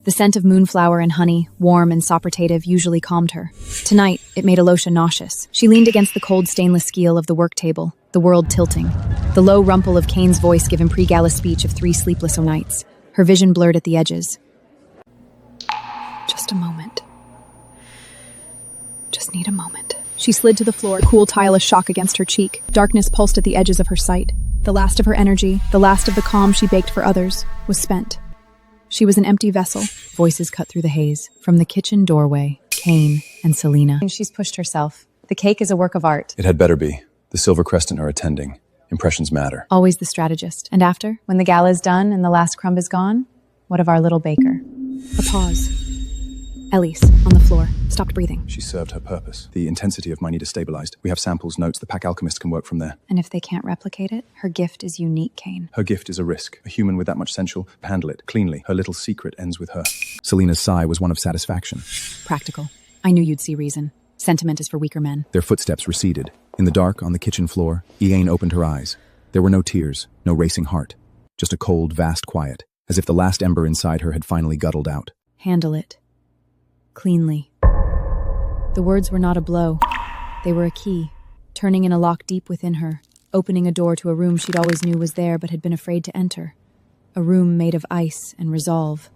The scent of moonflower and honey, warm and soporificative, usually calmed her. Tonight, it made Alosha nauseous. She leaned against the cold stainless steel of the work table, the world tilting. The low rumple of Kane's voice given pre-gala speech of 3 sleepless nights. Her vision blurred at the edges. Just a moment. Just need a moment. She slid to the floor, cool tile a shock against her cheek. Darkness pulsed at the edges of her sight. The last of her energy, the last of the calm she baked for others, was spent. She was an empty vessel. Voices cut through the haze. From the kitchen doorway, Kane and Selena. And she's pushed herself. The cake is a work of art. It had better be. The Silver Crescent are attending. Impressions matter. Always the strategist. And after, when the gala is done and the last crumb is gone, what of our little baker? A pause. Elise, on the floor, stopped breathing. She served her purpose. The intensity of my need is stabilized. We have samples, notes. The pack alchemist can work from there. And if they can't replicate it, her gift is unique, Kane. Her gift is a risk. A human with that much potential, handle it cleanly. Her little secret ends with her. Selena's sigh was one of satisfaction. Practical. I knew you'd see reason. Sentiment is for weaker men. Their footsteps receded. In the dark, on the kitchen floor, Iane opened her eyes. There were no tears, no racing heart. Just a cold, vast quiet, as if the last ember inside her had finally guddled out. Handle it. Cleanly. The words were not a blow. They were a key, turning in a lock deep within her, opening a door to a room she'd always knew was there but had been afraid to enter. A room made of ice and resolve.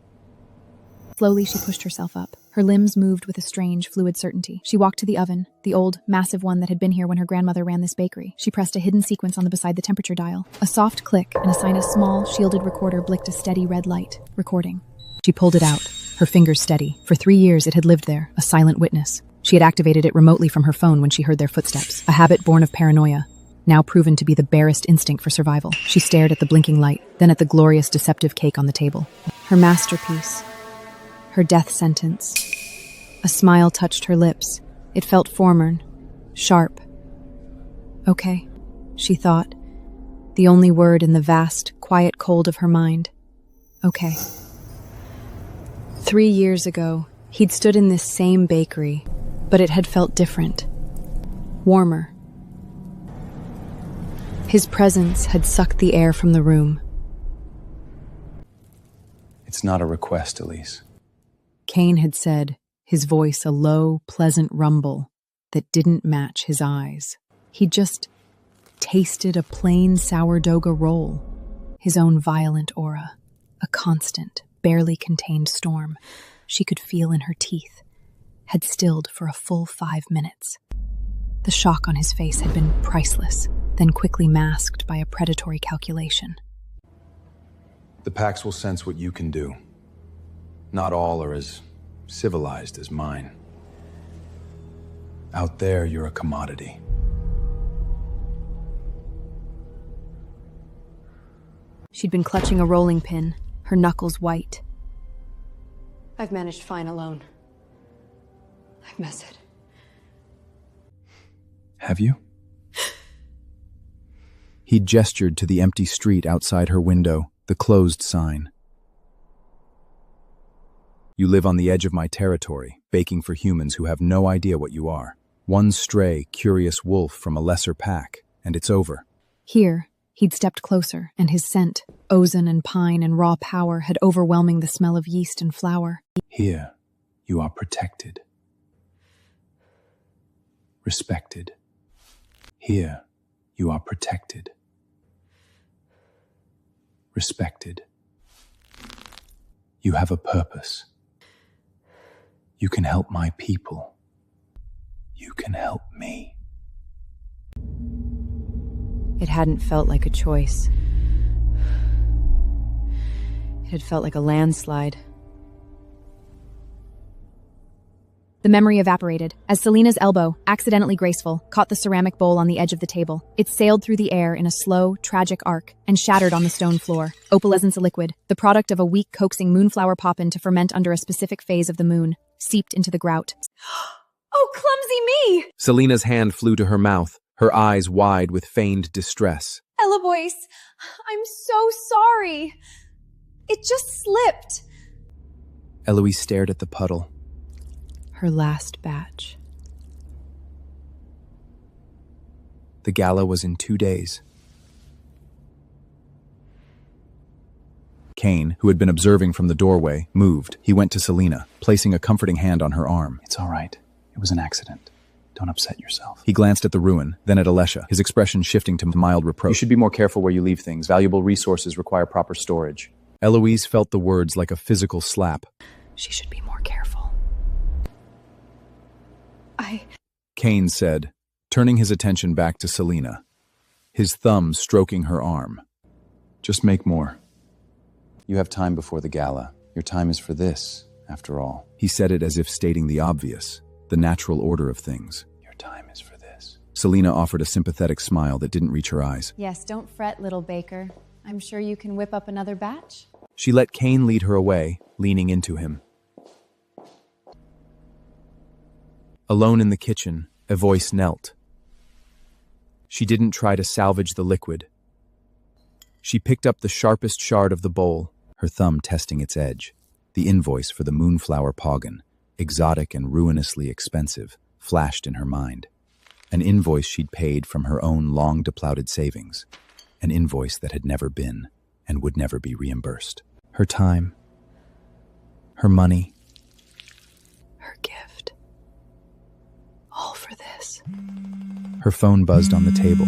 Slowly, she pushed herself up. Her limbs moved with a strange, fluid certainty. She walked to the oven, the old, massive one that had been here when her grandmother ran this bakery. She pressed a hidden sequence on the beside the temperature dial. A soft click and a sign of small, shielded recorder blinked a steady red light. Recording. She pulled it out, her fingers steady. For 3 years, it had lived there, a silent witness. She had activated it remotely from her phone when she heard their footsteps, a habit born of paranoia, now proven to be the barest instinct for survival. She stared at the blinking light, then at the glorious, deceptive cake on the table. Her masterpiece. Her death sentence. A smile touched her lips. It felt forlorn, sharp. Okay, she thought, the only word in the vast, quiet cold of her mind. Okay. 3 years ago, he'd stood in this same bakery, but it had felt different. Warmer. His presence had sucked the air from the room. It's not a request, Elise. Kane had said, his voice a low, pleasant rumble that didn't match his eyes. He just tasted a plain sourdough roll, his own violent aura, a constant, barely contained storm she could feel in her teeth, had stilled for a full 5 minutes. The shock on his face had been priceless, then quickly masked by a predatory calculation. The packs will sense what you can do. Not all are as civilized as mine. Out there, you're a commodity. She'd been clutching a rolling pin, her knuckles white. I've managed fine alone. I've messed. Have you? He gestured to the empty street outside her window, the closed sign. You live on the edge of my territory, baking for humans who have no idea what you are. One stray, curious wolf from a lesser pack, and it's over. Here, he'd stepped closer, and his scent, ozone and pine and raw power, had overwhelming the smell of yeast and flour. Here, you are protected. Respected. Here, you are protected. Respected. You have a purpose. You can help my people. You can help me. It hadn't felt like a choice. It had felt like a landslide. The memory evaporated as Selena's elbow, accidentally graceful, caught the ceramic bowl on the edge of the table. It sailed through the air in a slow, tragic arc and shattered on the stone floor. Opalescence liquid, the product of a weak, coaxing moonflower poppin to ferment under a specific phase of the moon, seeped into the grout. Oh, clumsy me! Selena's hand flew to her mouth, her eyes wide with feigned distress. Ella Boyce, I'm so sorry. It just slipped. Eloise stared at the puddle. Her last batch. The gala was in 2 days. Kane, who had been observing from the doorway, moved. He went to Selena, placing a comforting hand on her arm. It's all right. It was an accident. Don't upset yourself. He glanced at the ruin, then at Alessia, his expression shifting to mild reproach. You should be more careful where you leave things. Valuable resources require proper storage. Eloise felt the words like a physical slap. She should be more careful. Kane said, turning his attention back to Selena, his thumb stroking her arm. Just make more. You have time before the gala. Your time is for this, after all. He said it as if stating the obvious, the natural order of things. Your time is for this. Selena offered a sympathetic smile that didn't reach her eyes. Yes, don't fret, little baker. I'm sure you can whip up another batch. She let Kane lead her away, leaning into him. Alone in the kitchen, a voice knelt. She didn't try to salvage the liquid. She picked up the sharpest shard of the bowl, her thumb testing its edge. The invoice for the moonflower poggin, exotic and ruinously expensive, flashed in her mind. An invoice she'd paid from her own long-deplouded savings. An invoice that had never been and would never be reimbursed. Her time, her money, Her gift. All for this. Her phone buzzed on the table.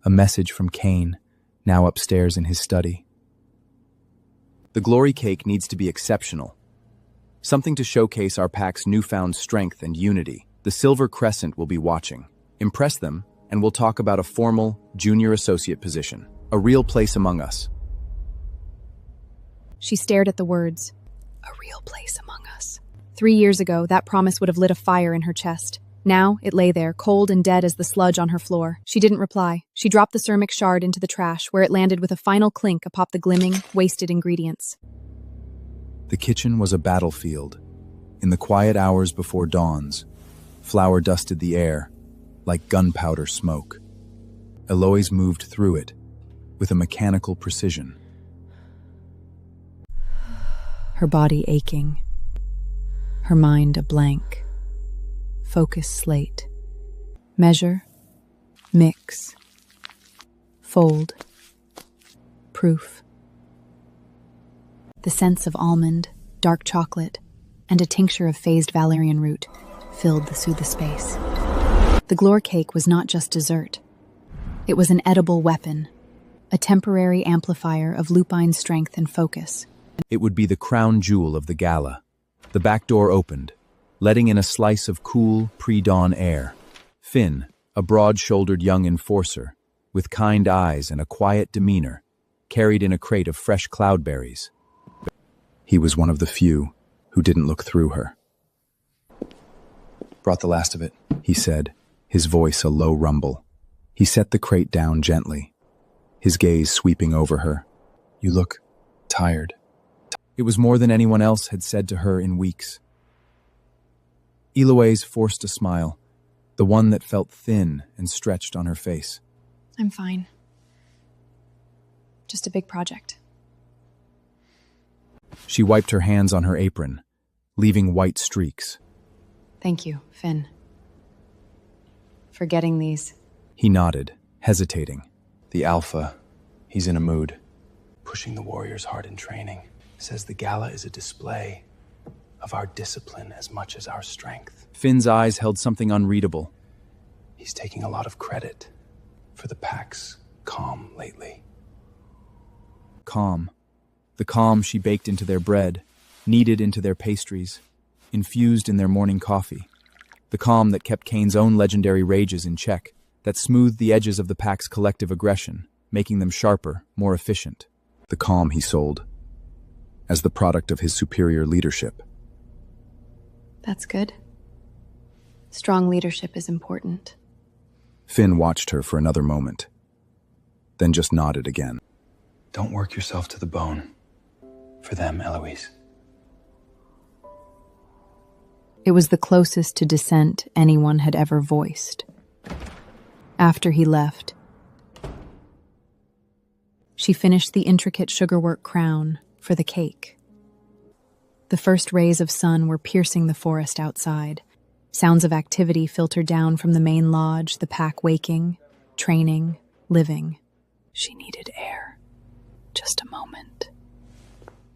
A message from Kane, now upstairs in his study. The glory cake needs to be exceptional. Something to showcase our pack's newfound strength and unity. The Silver Crescent will be watching. Impress them, and we'll talk about a formal junior associate position. A real place among us. She stared at the words. A real place among us. 3 years ago, that promise would have lit a fire in her chest. Now, it lay there, cold and dead as the sludge on her floor. She didn't reply. She dropped the ceramic shard into the trash, where it landed with a final clink atop the glimming, wasted ingredients. The kitchen was a battlefield. In the quiet hours before dawns, flour dusted the air, like gunpowder smoke. Eloise moved through it, with a mechanical precision. Her body aching. Her mind a blank. Focus slate. Measure. Mix. Fold. Proof. The scents of almond, dark chocolate, and a tincture of phased valerian root filled the soothed space. The glor cake was not just dessert. It was an edible weapon, a temporary amplifier of lupine strength and focus. It would be the crown jewel of the gala. The back door opened, letting in a slice of cool, pre-dawn air. Finn, a broad-shouldered young enforcer, with kind eyes and a quiet demeanor, carried in a crate of fresh cloudberries. He was one of the few who didn't look through her. Brought the last of it, he said, his voice a low rumble. He set the crate down gently, his gaze sweeping over her. You look tired. It was more than anyone else had said to her in weeks. Eloise forced a smile, the one that felt thin and stretched on her face. I'm fine. Just a big project. She wiped her hands on her apron, leaving white streaks. Thank you, Finn. For getting these. He nodded, hesitating. The Alpha, he's in a mood. Pushing the warriors hard in training. Says the gala is a display of our discipline as much as our strength. Finn's eyes held something unreadable. He's taking a lot of credit for the pack's calm lately. Calm. The calm she baked into their bread, kneaded into their pastries, infused in their morning coffee. The calm that kept Kane's own legendary rages in check, that smoothed the edges of the pack's collective aggression, making them sharper, more efficient. The calm he sold, as the product of his superior leadership. That's good. Strong leadership is important. Finn watched her for another moment, then just nodded again. Don't work yourself to the bone. For them, Eloise. It was the closest to dissent anyone had ever voiced. After he left, she finished the intricate sugarwork crown for the cake. The first rays of sun were piercing the forest outside. Sounds of activity filtered down from the main lodge, the pack waking, training, living. She needed air. Just a moment.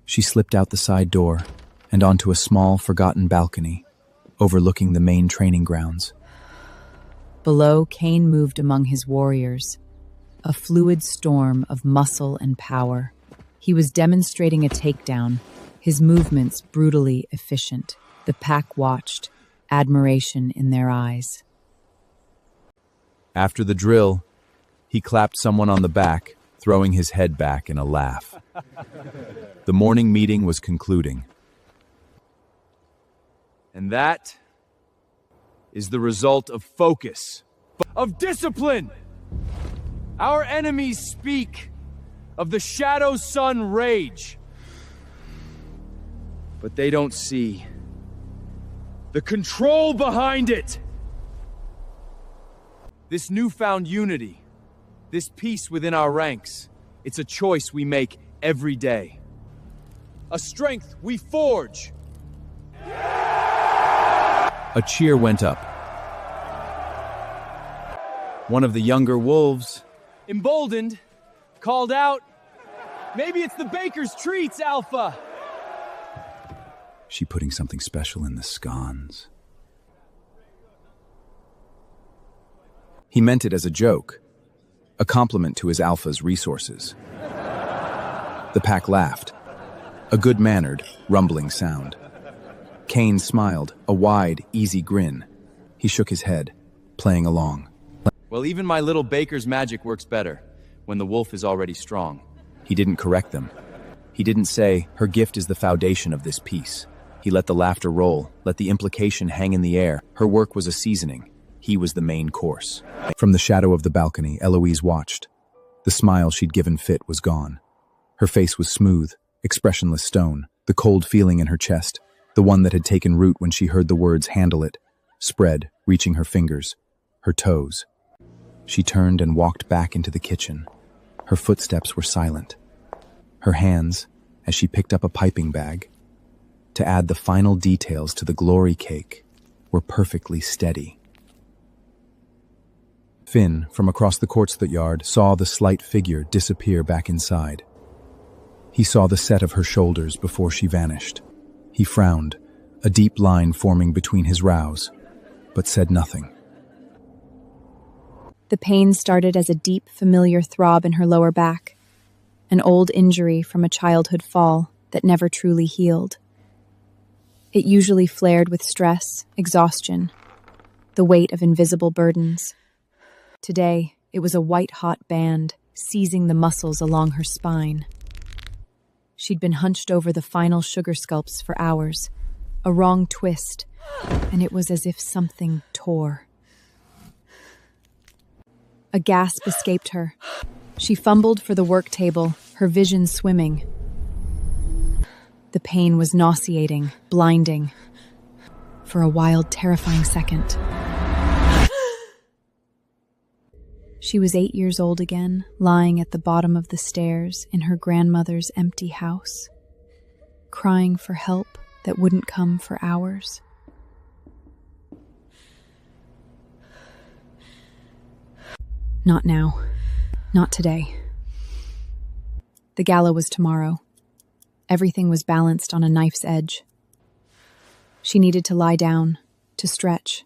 She slipped out the side door and onto a small, forgotten balcony overlooking the main training grounds. Below, Cain moved among his warriors, a fluid storm of muscle and power. He was demonstrating a takedown, his movements brutally efficient. The pack watched, admiration in their eyes. After the drill, he clapped someone on the back, throwing his head back in a laugh. The morning meeting was concluding. And that is the result of focus, of discipline. Our enemies speak of the Shadow Sun rage, but they don't see the control behind it. This newfound unity, this peace within our ranks, it's a choice we make every day. A strength we forge. A cheer went up. One of the younger wolves, emboldened, called out, "Maybe it's the baker's treats, Alpha!" She putting something special in the scones. He meant it as a joke, a compliment to his Alpha's resources. The pack laughed, a good-mannered, rumbling sound. Cain smiled, a wide, easy grin. He shook his head, playing along. Well, even my little baker's magic works better when the wolf is already strong. He didn't correct them. He didn't say, her gift is the foundation of this piece. He let the laughter roll, let the implication hang in the air. Her work was a seasoning. He was the main course. From the shadow of the balcony, Eloise watched. The smile she'd given Fit was gone. Her face was smooth, expressionless stone, the cold feeling in her chest, the one that had taken root when she heard the words "handle it," spread, reaching her fingers, her toes. She turned and walked back into the kitchen. Her footsteps were silent. Her hands, as she picked up a piping bag, to add the final details to the glory cake, were perfectly steady. Finn, from across the courtyard, saw the slight figure disappear back inside. He saw the set of her shoulders before she vanished. He frowned, a deep line forming between his brows, but said nothing. The pain started as a deep, familiar throb in her lower back, an old injury from a childhood fall that never truly healed. It usually flared with stress, exhaustion, the weight of invisible burdens. Today, it was a white-hot band, seizing the muscles along her spine. She'd been hunched over the final sugar sculpts for hours, a wrong twist, and it was as if something tore. A gasp escaped her. She fumbled for the work table, her vision swimming. The pain was nauseating, blinding. For a wild, terrifying second. She was 8 years old again, lying at the bottom of the stairs in her grandmother's empty house, crying for help that wouldn't come for hours. Not now. Not today. The gala was tomorrow. Everything was balanced on a knife's edge. She needed to lie down, to stretch,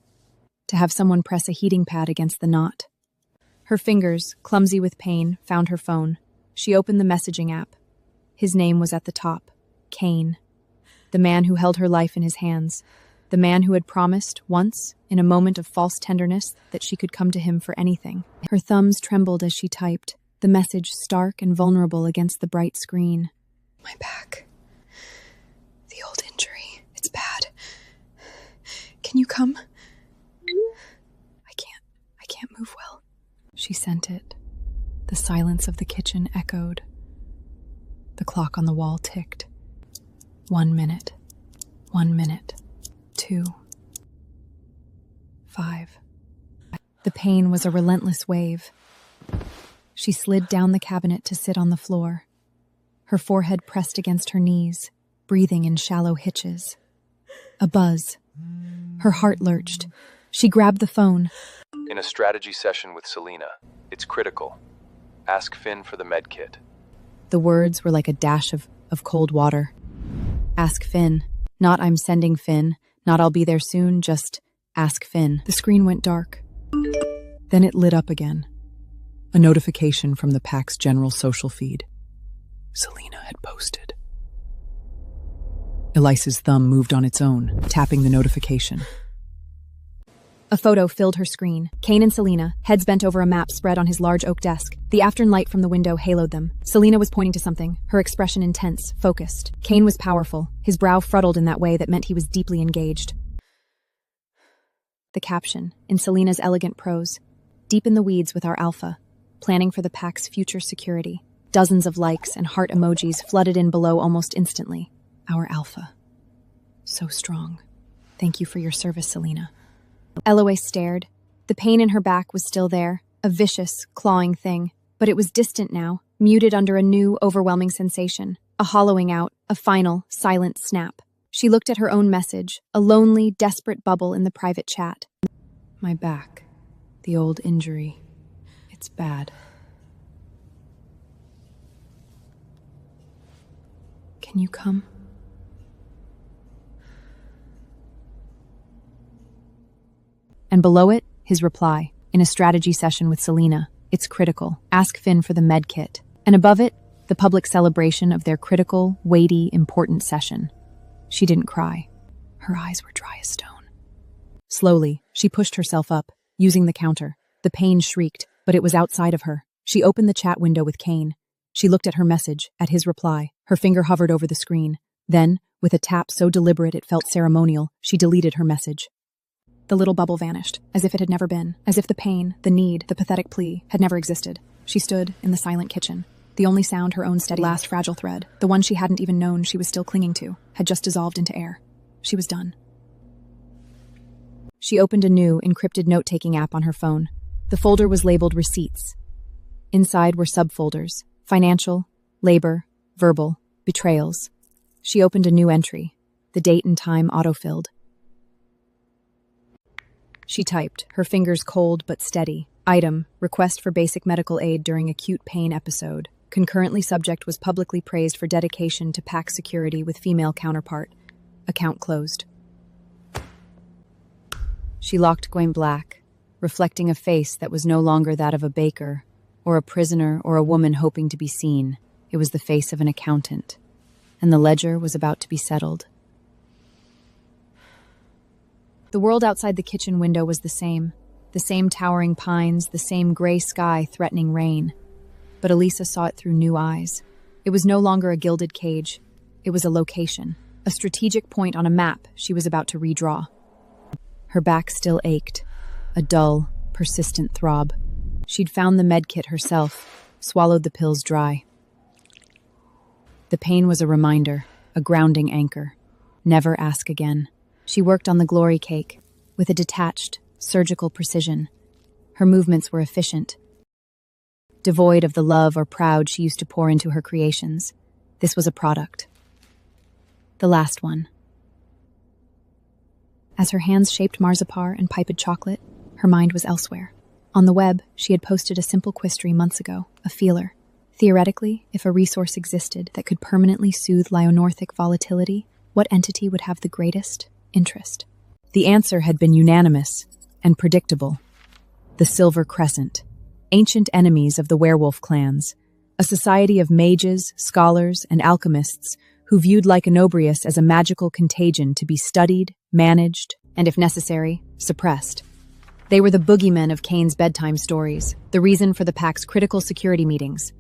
to have someone press a heating pad against the knot. Her fingers, clumsy with pain, found her phone. She opened the messaging app. His name was at the top, Cain, the man who held her life in his hands, the man who had promised, once, in a moment of false tenderness, that she could come to him for anything. Her thumbs trembled as she typed, the message stark and vulnerable against the bright screen. My back. The old injury. It's bad. Can you come? I can't move well. She sent it. The silence of the kitchen echoed. The clock on the wall ticked. 1 minute. 1 minute. 2. 5. The pain was a relentless wave. She slid down the cabinet to sit on the floor. Her forehead pressed against her knees, breathing in shallow hitches. A buzz. Her heart lurched. She grabbed the phone. In a strategy session with Selena, it's critical. Ask Finn for the med kit. The words were like a dash of of cold water. Ask Finn. Not I'm sending Finn. Not I'll be there soon, just ask Finn. The screen went dark. Then it lit up again. A notification from the pack's general social feed. Selena had posted. Elisa's thumb moved on its own, tapping the notification. A photo filled her screen. Kane and Selena, heads bent over a map spread on his large oak desk. The afternoon light from the window haloed them. Selena was pointing to something, her expression intense, focused. Kane was powerful, his brow fuddled in that way that meant he was deeply engaged. The caption, in Selena's elegant prose, deep in the weeds with our alpha, planning for the pack's future security. Dozens of likes and heart emojis flooded in below almost instantly. Our alpha. So strong. Thank you for your service, Selena. Eloise stared. The pain in her back was still there, a vicious, clawing thing, but it was distant now, muted under a new, overwhelming sensation, a hollowing out, a final, silent snap. She looked at her own message, a lonely, desperate bubble in the private chat. My back. The old injury. It's bad. Can you come? And below it, his reply, in a strategy session with Selena. It's critical. Ask Finn for the med kit. And above it, the public celebration of their critical, weighty, important session. She didn't cry. Her eyes were dry as stone. Slowly, she pushed herself up, using the counter. The pain shrieked, but it was outside of her. She opened the chat window with Kane. She looked at her message, at his reply. Her finger hovered over the screen. Then, with a tap so deliberate it felt ceremonial, she deleted her message. The little bubble vanished, as if it had never been, as if the pain, the need, the pathetic plea had never existed. She stood in the silent kitchen. The only sound her own steady, last fragile thread, the one she hadn't even known she was still clinging to, had just dissolved into air. She was done. She opened a new, encrypted note-taking app on her phone. The folder was labeled Receipts. Inside were subfolders: financial, labor, verbal, betrayals. She opened a new entry. The date and time autofilled. She typed, her fingers cold but steady. Item, request for basic medical aid during acute pain episode. Concurrently, subject was publicly praised for dedication to pack security with female counterpart. Account closed. She locked Gwen Black, reflecting a face that was no longer that of a baker, or a prisoner, or a woman hoping to be seen. It was the face of an accountant, and the ledger was about to be settled. The world outside the kitchen window was the same towering pines, the same gray sky threatening rain. But Elisa saw it through new eyes. It was no longer a gilded cage. It was a location, a strategic point on a map she was about to redraw. Her back still ached, a dull, persistent throb. She'd found the med kit herself, swallowed the pills dry. The pain was a reminder, a grounding anchor. Never ask again. She worked on the glory cake, with a detached, surgical precision. Her movements were efficient, devoid of the love or pride she used to pour into her creations. This was a product. The last one. As her hands shaped marzipan and piped chocolate, her mind was elsewhere. On the web, she had posted a simple questry months ago, a feeler. Theoretically, if a resource existed that could permanently soothe lionorthic volatility, what entity would have the greatest interest? The answer had been unanimous and predictable. The Silver Crescent, ancient enemies of the werewolf clans, a society of mages, scholars, and alchemists who viewed Lycanobrius as a magical contagion to be studied, managed, and if necessary, suppressed. They were the boogeymen of Kane's bedtime stories, the reason for the pack's critical security meetings.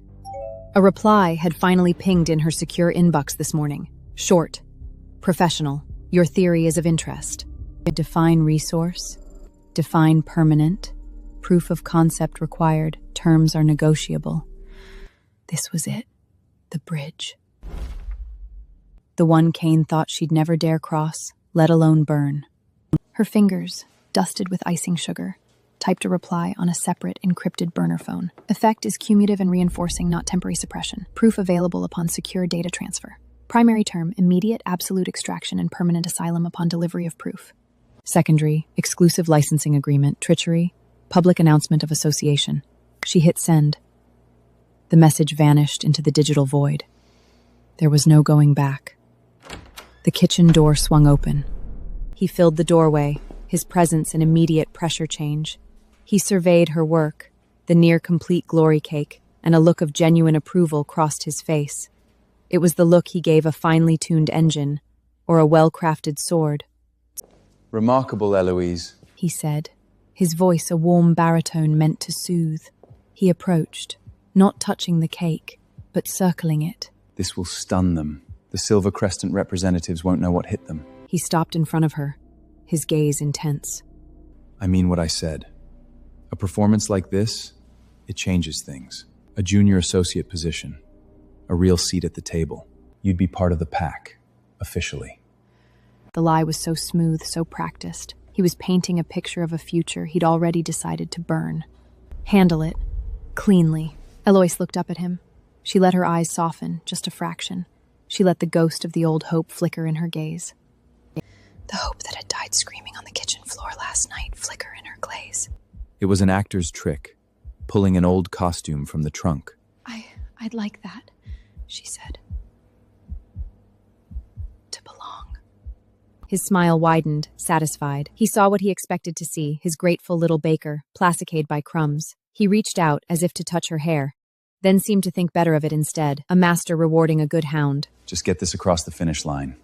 A reply had finally pinged in her secure inbox this morning. Short, professional. Your theory is of interest. Define resource. Define permanent. Proof of concept required. Terms are negotiable. This was it. The bridge. The one Kane thought she'd never dare cross, let alone burn. Her fingers, dusted with icing sugar, typed a reply on a separate, encrypted burner phone. Effect is cumulative and reinforcing, not temporary suppression. Proof available upon secure data transfer. Primary term, immediate absolute extraction and permanent asylum upon delivery of proof. Secondary, exclusive licensing agreement, treachery, public announcement of association. She hit send. The message vanished into the digital void. There was no going back. The kitchen door swung open. He filled the doorway, his presence an immediate pressure change. He surveyed her work, the near-complete glory cake, and a look of genuine approval crossed his face. It was the look he gave a finely tuned engine, or a well-crafted sword. Remarkable, Eloise. He said, his voice a warm baritone meant to soothe. He approached, not touching the cake, but circling it. This will stun them. The Silver Crescent representatives won't know what hit them. He stopped in front of her, his gaze intense. I mean what I said. A performance like this, it changes things. A junior associate position. A real seat at the table. You'd be part of the pack, officially. The lie was so smooth, so practiced. He was painting a picture of a future he'd already decided to burn. Handle it. Cleanly. Eloise looked up at him. She let her eyes soften, just a fraction. She let the ghost of the old hope flicker in her gaze. The hope that had died screaming on the kitchen floor last night flicker in her glaze. It was an actor's trick, pulling an old costume from the trunk. I'd like that, she said. To belong. His smile widened, satisfied. He saw what he expected to see, his grateful little baker, placated by crumbs. He reached out as if to touch her hair, then seemed to think better of it instead, a master rewarding a good hound. Just get this across the finish line.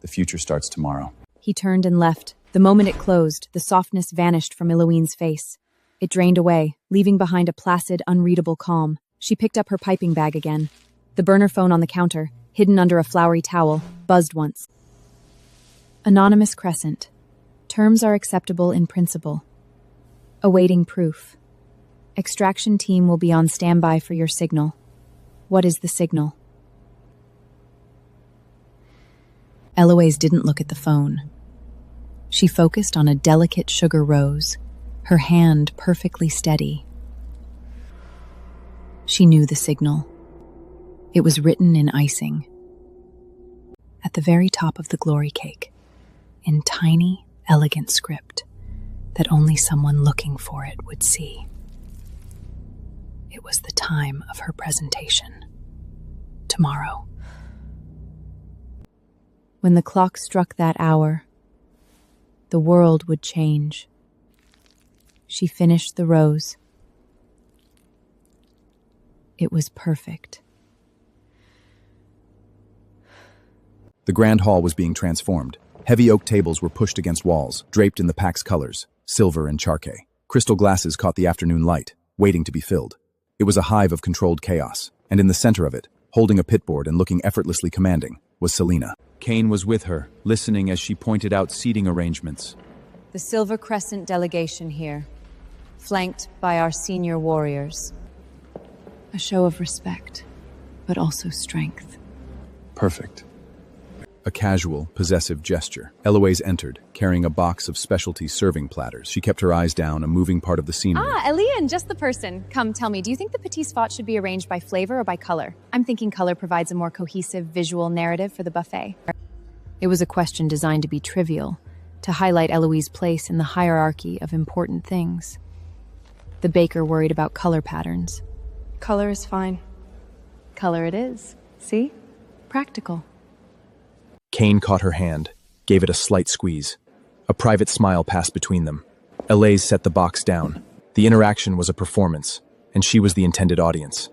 The future starts tomorrow. He turned and left. The moment it closed, the softness vanished from Eloine's face. It drained away, leaving behind a placid, unreadable calm. She picked up her piping bag again. The burner phone on the counter, hidden under a flowery towel, buzzed once. Anonymous Crescent. Terms are acceptable in principle. Awaiting proof. Extraction team will be on standby for your signal. What is the signal? Eloise didn't look at the phone. She focused on a delicate sugar rose, her hand perfectly steady. She knew the signal. It was written in icing. At the very top of the glory cake, in tiny, elegant script that only someone looking for it would see. It was the time of her presentation. Tomorrow. When the clock struck that hour, the world would change. She finished the rose. It was perfect. The grand hall was being transformed. Heavy oak tables were pushed against walls, draped in the pack's colors, silver and charquet. Crystal glasses caught the afternoon light, waiting to be filled. It was a hive of controlled chaos, and in the center of it, holding a pitboard and looking effortlessly commanding, was Selena. Kane was with her, listening as she pointed out seating arrangements. The Silver Crescent delegation here, flanked by our senior warriors. A show of respect, but also strength. Perfect. A casual, possessive gesture. Eloise entered, carrying a box of specialty serving platters. She kept her eyes down, a moving part of the scenery. Elian, just the person. Come, tell me, do you think the petit spot should be arranged by flavor or by color? I'm thinking color provides a more cohesive visual narrative for the buffet. It was a question designed to be trivial, to highlight Eloise's place in the hierarchy of important things. The baker worried about color patterns. Color is fine. Color it is. See? Practical. Kane caught her hand, gave it a slight squeeze. A private smile passed between them. Eloise set the box down. The interaction was a performance, and she was the intended audience.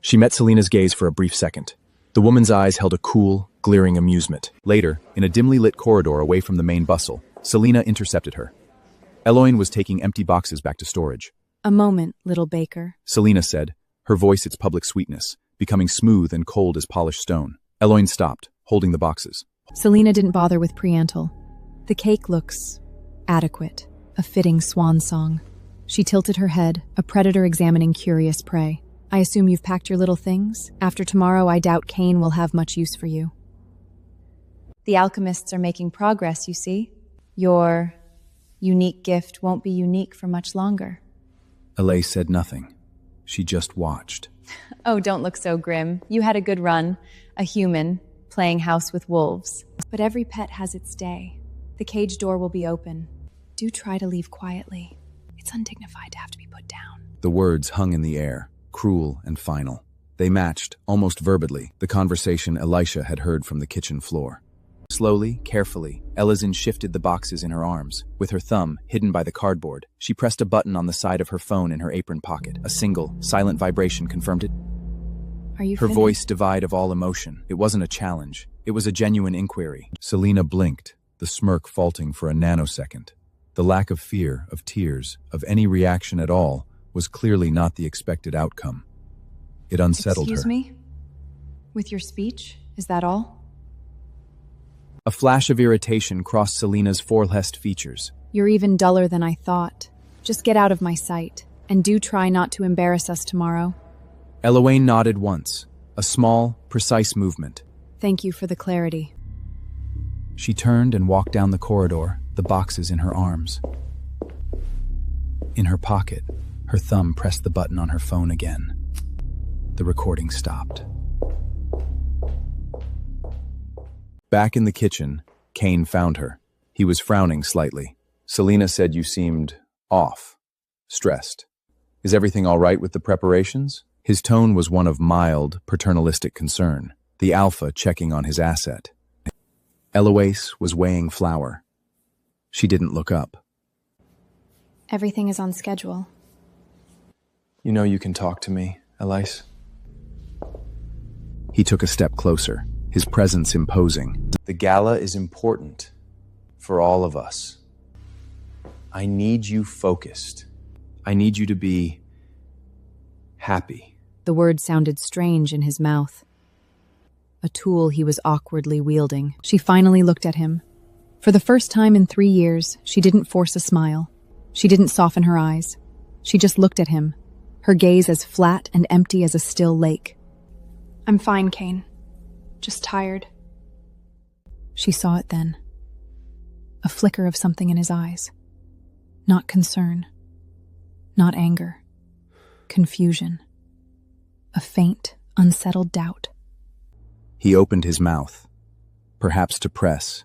She met Selena's gaze for a brief second. The woman's eyes held a cool, glaring amusement. Later, in a dimly lit corridor away from the main bustle, Selena intercepted her. Eloine was taking empty boxes back to storage. A moment, little baker. Selena said, her voice its public sweetness, becoming smooth and cold as polished stone. Eloine stopped, holding the boxes. Selena didn't bother with preantal. The cake looks adequate, a fitting swan song. She tilted her head, a predator examining curious prey. I assume you've packed your little things? After tomorrow, I doubt Kane will have much use for you. The alchemists are making progress, you see. Your unique gift won't be unique for much longer. Eloise said nothing. She just watched. Oh, don't look so grim. You had a good run. A human, playing house with wolves. But every pet has its day. The cage door will be open. Do try to leave quietly. It's undignified to have to be put down. The words hung in the air, cruel and final. They matched, almost verbally, the conversation Elisha had heard from the kitchen floor. Slowly, carefully, Elizin shifted the boxes in her arms. With her thumb, hidden by the cardboard, she pressed a button on the side of her phone in her apron pocket. A single, silent vibration confirmed it. Are you Her finished? voice devoid of all emotion. It wasn't a challenge. It was a genuine inquiry. Selena blinked, the smirk falting for a nanosecond. The lack of fear, of tears, of any reaction at all, was clearly not the expected outcome. It unsettled Excuse her. me? With your speech? Is that all? A flash of irritation crossed Selena's forehead features. You're even duller than I thought. Just get out of my sight, and do try not to embarrass us tomorrow. Eloane nodded once, a small, precise movement. Thank you for the clarity. She turned and walked down the corridor, the boxes in her arms. In her pocket, her thumb pressed the button on her phone again. The recording stopped. Back in the kitchen, Kane found her. He was frowning slightly. Selena said you seemed off, stressed. Is everything all right with the preparations? His tone was one of mild, paternalistic concern, the alpha checking on his asset. Eloise was weighing flour. She didn't look up. Everything is on schedule. You know you can talk to me, Elise. He took a step closer, his presence imposing. The gala is important for all of us. I need you focused. I need you to be happy. The word sounded strange in his mouth. A tool he was awkwardly wielding. She finally looked at him. For the first time in 3 years, she didn't force a smile. She didn't soften her eyes. She just looked at him, her gaze as flat and empty as a still lake. I'm fine, Kane. Just tired. She saw it then. A flicker of something in his eyes. Not concern. Not anger. Confusion. A faint, unsettled doubt. He opened his mouth, perhaps to press,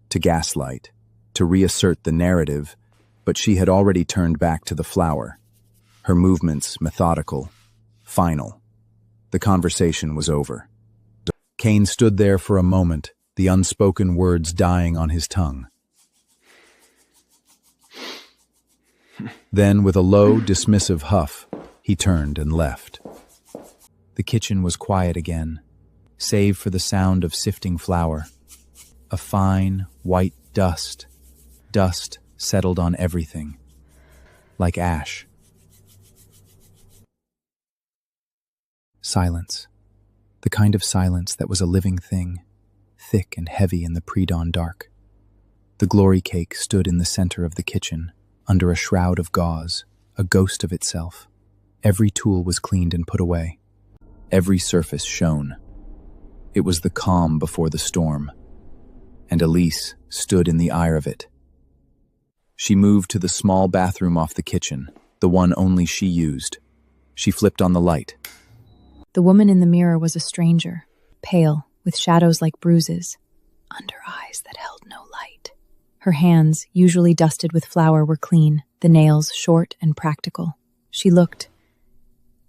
to gaslight, to reassert the narrative, but she had already turned back to the flower, her movements methodical, final. The conversation was over. Kane stood there for a moment, the unspoken words dying on his tongue. Then, with a low, dismissive huff, he turned and left. The kitchen was quiet again, save for the sound of sifting flour. A fine, white dust. Dust settled on everything, like ash. Silence. The kind of silence that was a living thing, thick and heavy in the pre-dawn dark. The glory cake stood in the center of the kitchen, under a shroud of gauze, a ghost of itself. Every tool was cleaned and put away. Every surface shone. It was the calm before the storm, and Elise stood in the ire of it. She moved to the small bathroom off the kitchen, the one only she used. She flipped on the light. The woman in the mirror was a stranger, pale, with shadows like bruises, under eyes that held no light. Her hands, usually dusted with flour, were clean, the nails short and practical. She looked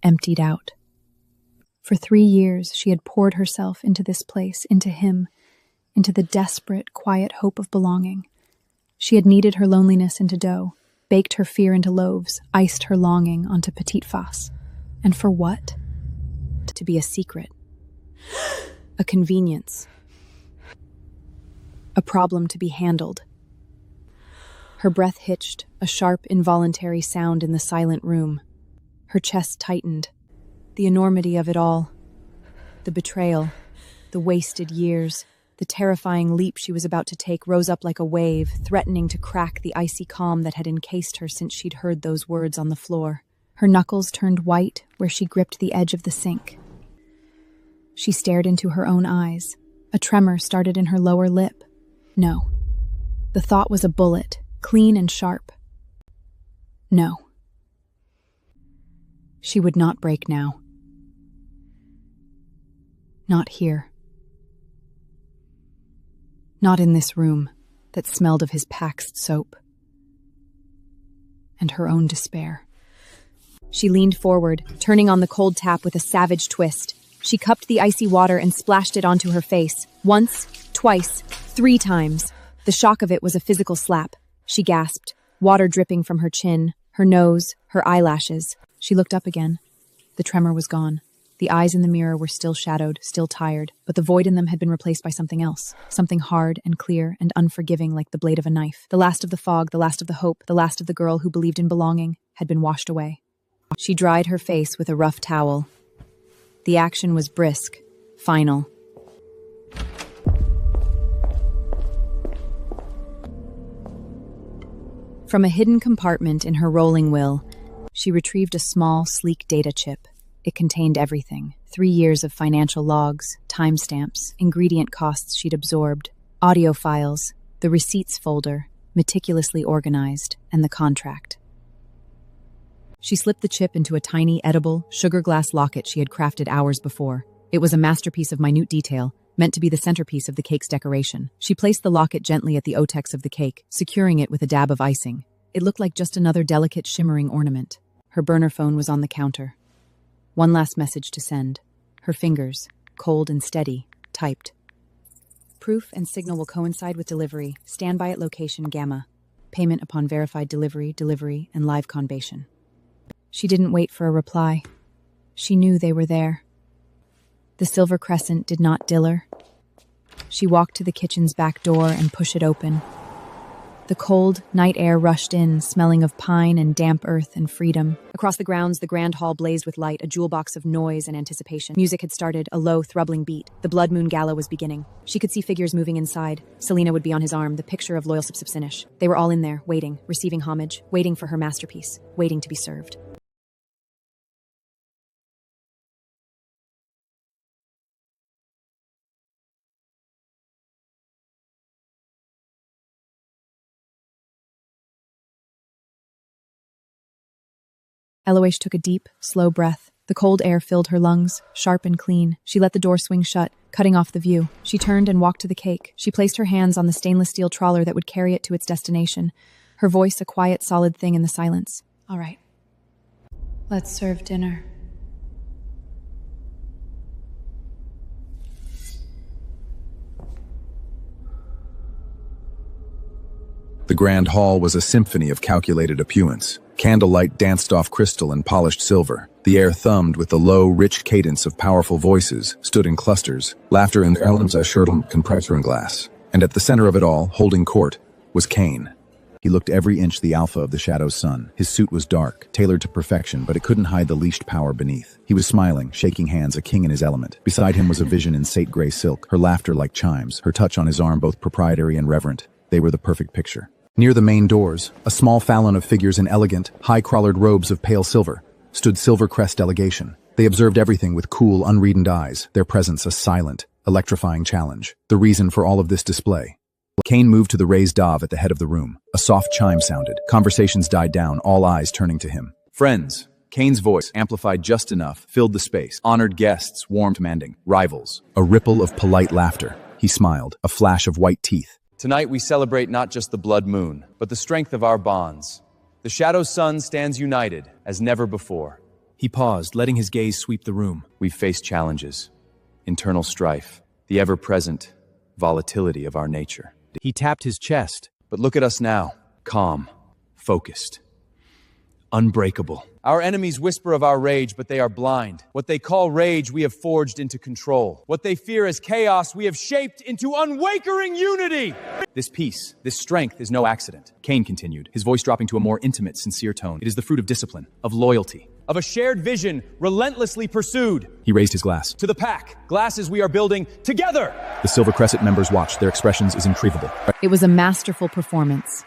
emptied out. For 3 years, she had poured herself into this place, into him, into the desperate, quiet hope of belonging. She had kneaded her loneliness into dough, baked her fear into loaves, iced her longing onto petite face. And for what? To be a secret. A convenience. A problem to be handled. Her breath hitched, a sharp, involuntary sound in the silent room. Her chest tightened. The enormity of it all. The betrayal. The wasted years. The terrifying leap she was about to take rose up like a wave, threatening to crack the icy calm that had encased her since she'd heard those words on the floor. Her knuckles turned white where she gripped the edge of the sink. She stared into her own eyes. A tremor started in her lower lip. No. The thought was a bullet, clean and sharp. No. She would not break now. Not here. Not in this room that smelled of his Paxed soap. And her own despair. She leaned forward, turning on the cold tap with a savage twist. She cupped the icy water and splashed it onto her face. Once, twice, 3 times. The shock of it was a physical slap. She gasped, water dripping from her chin, her nose, her eyelashes. She looked up again. The tremor was gone. The eyes in the mirror were still shadowed, still tired, but the void in them had been replaced by something else. Something hard and clear and unforgiving like the blade of a knife. The last of the fog, the last of the hope, the last of the girl who believed in belonging had been washed away. She dried her face with a rough towel. The action was brisk, final. From a hidden compartment in her rolling will, she retrieved a small, sleek data chip. It contained everything. 3 years of financial logs, timestamps, ingredient costs she'd absorbed, audio files, the receipts folder, meticulously organized, and the contract. She slipped the chip into a tiny, edible, sugar glass locket she had crafted hours before. It was a masterpiece of minute detail, meant to be the centerpiece of the cake's decoration. She placed the locket gently at the otex of the cake, securing it with a dab of icing. It looked like just another delicate, shimmering ornament. Her burner phone was on the counter. One last message to send. Her fingers, cold and steady, typed. Proof and signal will coincide with delivery. Stand by at location Gamma. Payment upon verified delivery, and live conbation. She didn't wait for a reply. She knew they were there. The silver crescent did not dill her. She walked to the kitchen's back door and pushed it open. The cold, night air rushed in, smelling of pine and damp earth and freedom. Across the grounds, the grand hall blazed with light, a jewel box of noise and anticipation. Music had started, a low, throbbing beat. The Blood Moon Gala was beginning. She could see figures moving inside. Selena would be on his arm, the picture of loyal Sipsipsinish. They were all in there, waiting, receiving homage, waiting for her masterpiece, waiting to be served. Eloise took a deep, slow breath. The cold air filled her lungs, sharp and clean. She let the door swing shut, cutting off the view. She turned and walked to the cake. She placed her hands on the stainless steel trawler that would carry it to its destination, her voice a quiet, solid thing in the silence. All right. Let's serve dinner. The grand hall was a symphony of calculated opulence. Candlelight danced off crystal and polished silver. The air thrummed with the low, rich cadence of powerful voices, stood in clusters, laughter in elements glass. And at the center of it all, holding court, was Cain. He looked every inch the alpha of the Shadow's sun. His suit was dark, tailored to perfection, but it couldn't hide the leashed power beneath. He was smiling, shaking hands, a king in his element. Beside him was a vision in sate gray silk, her laughter like chimes, her touch on his arm both proprietary and reverent. They were the perfect picture. Near the main doors, a small phalanx of figures in elegant, high-collared robes of pale silver, stood Silver Crest delegation. They observed everything with cool, unreading eyes, their presence a silent, electrifying challenge. The reason for all of this display. Cain moved to the raised dove at the head of the room. A soft chime sounded. Conversations died down, all eyes turning to him. Friends. Cain's voice, amplified just enough, filled the space. Honored guests, warm, commanding. Rivals. A ripple of polite laughter. He smiled, a flash of white teeth. Tonight we celebrate not just the blood moon, but the strength of our bonds. The Shadow's sun stands united as never before. He paused, letting his gaze sweep the room. We've faced challenges, internal strife, the ever-present volatility of our nature. He tapped his chest. But look at us now, calm, focused, unbreakable. Our enemies whisper of our rage, but they are blind. What they call rage, we have forged into control. What they fear as chaos, we have shaped into unwavering unity. This peace, this strength is no accident. Cain continued, his voice dropping to a more intimate, sincere tone. It is the fruit of discipline, of loyalty. Of a shared vision, relentlessly pursued. He raised his glass. To the pack, glasses we are building together. The Silver Crescent members watched, their expressions as irretrievable. It was a masterful performance.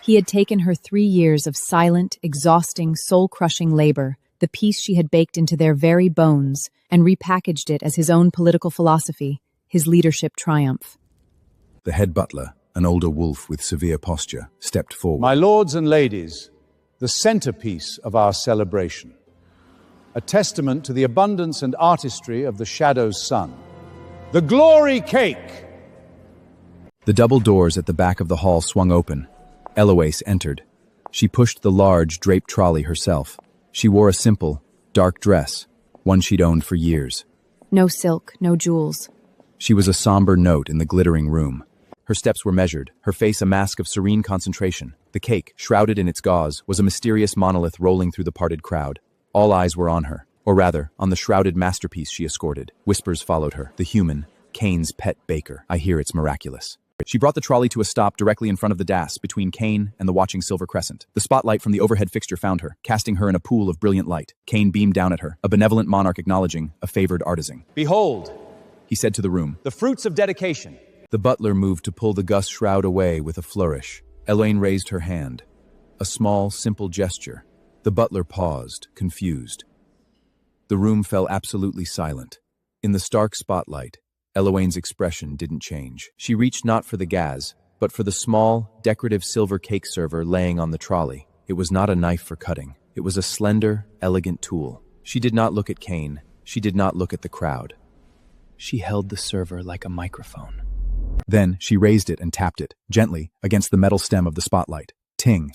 He had taken her 3 years of silent, exhausting, soul-crushing labor, the piece she had baked into their very bones, and repackaged it as his own political philosophy, his leadership triumph. The head butler, an older wolf with severe posture, stepped forward. My lords and ladies, the centerpiece of our celebration, a testament to the abundance and artistry of the Shadow's sun, the glory cake. The double doors at the back of the hall swung open. Eloise entered. She pushed the large, draped trolley herself. She wore a simple, dark dress, one she'd owned for years. No silk, no jewels. She was a somber note in the glittering room. Her steps were measured, her face a mask of serene concentration. The cake, shrouded in its gauze, was a mysterious monolith rolling through the parted crowd. All eyes were on her, or rather, on the shrouded masterpiece she escorted. Whispers followed her. The human, Kane's pet baker. I hear it's miraculous. She brought the trolley to a stop directly in front of the DAS, between Kane and the watching silver crescent. The spotlight from the overhead fixture found her, casting her in a pool of brilliant light. Kane beamed down at her, a benevolent monarch acknowledging a favored artisan. Behold, He said to the room. the fruits of dedication. The butler moved to pull the Gus shroud away with a flourish. Elaine raised her hand. A small, simple gesture. The butler paused, confused. The room fell absolutely silent. In the stark spotlight, Elaine's expression didn't change. She reached not for the gas, but for the small, decorative silver cake server laying on the trolley. It was not a knife for cutting. It was a slender, elegant tool. She did not look at Kane. She did not look at the crowd. She held the server like a microphone. Then she raised it and tapped it, gently, against the metal stem of the spotlight. Ting.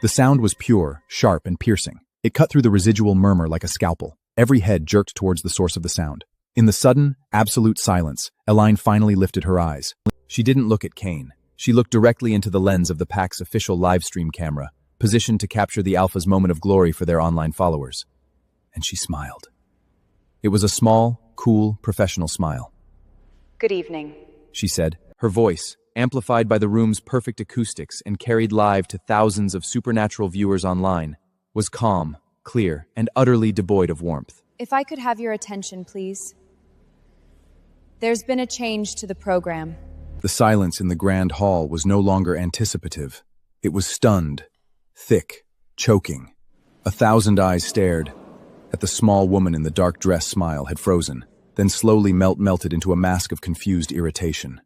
The sound was pure, sharp, and piercing. It cut through the residual murmur like a scalpel. Every head jerked towards the source of the sound. In the sudden, absolute silence, Elaine finally lifted her eyes. She didn't look at Kane. She looked directly into the lens of the PAC's official livestream camera, positioned to capture the Alpha's moment of glory for their online followers. And she smiled. It was a small, cool, professional smile. Good evening. She said, her voice, amplified by the room's perfect acoustics and carried live to thousands of supernatural viewers online, was calm, clear, and utterly devoid of warmth. If I could have your attention, please. There's been a change to the program. The silence in the grand hall was no longer anticipative. It was stunned, thick, choking. 1,000 eyes stared. At the small woman in the dark dress smile had frozen, then slowly melted into a mask of confused irritation.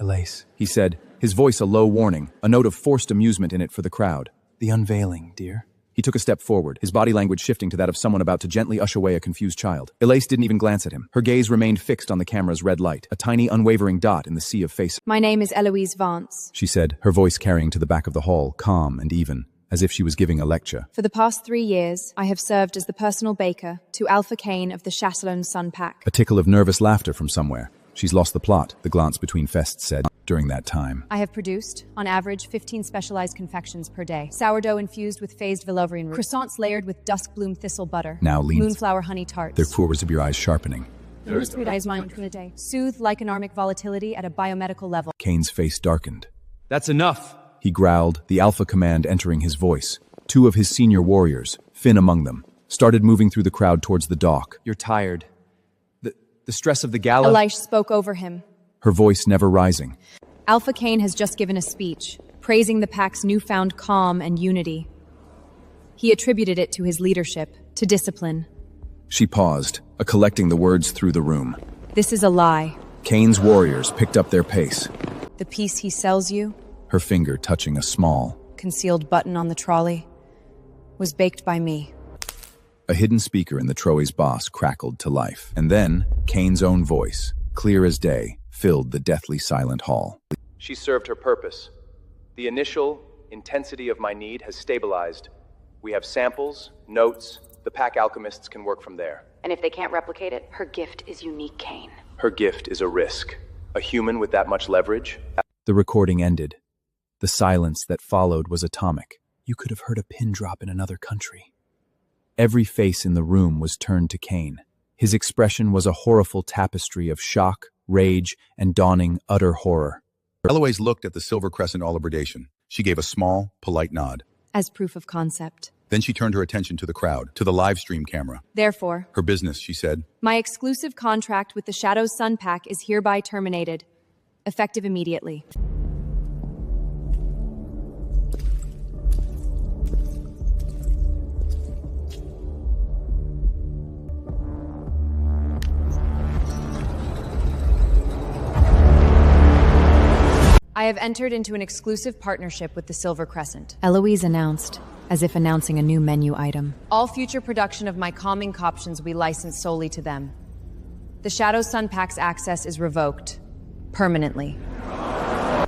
Elise, he said, his voice a low warning, a note of forced amusement in it for the crowd. The unveiling, dear. He took a step forward, his body language shifting to that of someone about to gently usher away a confused child. Elise didn't even glance at him. Her gaze remained fixed on the camera's red light, a tiny, unwavering dot in the sea of faces. My name is Eloise Vance. She said, her voice carrying to the back of the hall, calm and even, as if she was giving a lecture. For the past 3 years, I have served as the personal baker to Alpha Kane of the Chatillon Sun Pack. A tickle of nervous laughter from somewhere. She's lost the plot, the glance between fests said. During that time, I have produced, on average, 15 specialized confections per day. Sourdough infused with phased Velourian root. Croissants layered with dusk bloom thistle butter. Now leans. Moonflower honey tarts. Their corners of your eyes sharpening. Soothed lycanarmic volatility at a biomedical level. Kane's face darkened. That's enough. He growled, the Alpha command entering his voice. 2 of his senior warriors, Finn among them, started moving through the crowd towards the dock. You're tired. The stress of the gala. Elish spoke over him. Her voice never rising. Alpha Kane has just given a speech, praising the Pack's newfound calm and unity. He attributed it to his leadership, to discipline. She paused, collecting the words through the room. This is a lie. Kane's warriors picked up their pace. The piece he sells you, Her finger touching a small, concealed button on the trolley, was baked by me. A hidden speaker in the Troy's boss crackled to life. And then, Kane's own voice, clear as day, filled the deathly silent hall. She served her purpose. The initial intensity of my need has stabilized. We have samples, notes. The Pack alchemists can work from there. And if they can't replicate it, her gift is unique, Kane. Her gift is a risk. A human with that much leverage. The recording ended. The silence that followed was atomic. You could have heard a pin drop in another country. Every face in the room was turned to Kane. His expression was a horrible tapestry of shock, rage, and dawning utter horror. Eloise looked at the silver crescent olibridation. She gave a small, polite nod. As proof of concept. Then she turned her attention to the crowd, to the live stream camera. Therefore, Her business, she said. my exclusive contract with the Shadows Sun Pack is hereby terminated, effective immediately. I have entered into an exclusive partnership with the Silver Crescent, Eloise announced, as if announcing a new menu item. All future production of my calming coptions will be licensed solely to them. The Shadow Sun Pack's access is revoked. Permanently.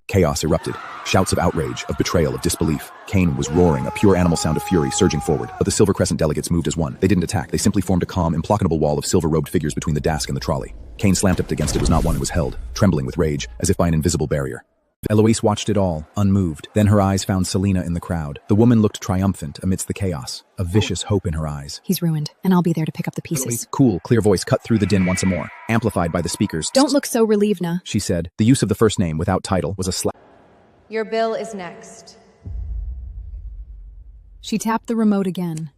Chaos erupted. Shouts of outrage, of betrayal, of disbelief. Kane was roaring, a pure animal sound of fury surging forward. But the Silver Crescent delegates moved as one. They didn't attack. They simply formed a calm, implacable wall of silver-robed figures between the desk and the trolley. Kane slammed up against it. Was not one. It was held, trembling with rage, as if by an invisible barrier. Eloise watched it all, unmoved. Then her eyes found Selena in the crowd. The woman looked triumphant amidst the chaos, a vicious hope in her eyes. He's ruined, and I'll be there to pick up the pieces. Cool, clear voice cut through the din once more, amplified by the speakers. Don't look so relieved, Na. She said. The use of the first name without title was a slap. Your bill is next. She tapped the remote again.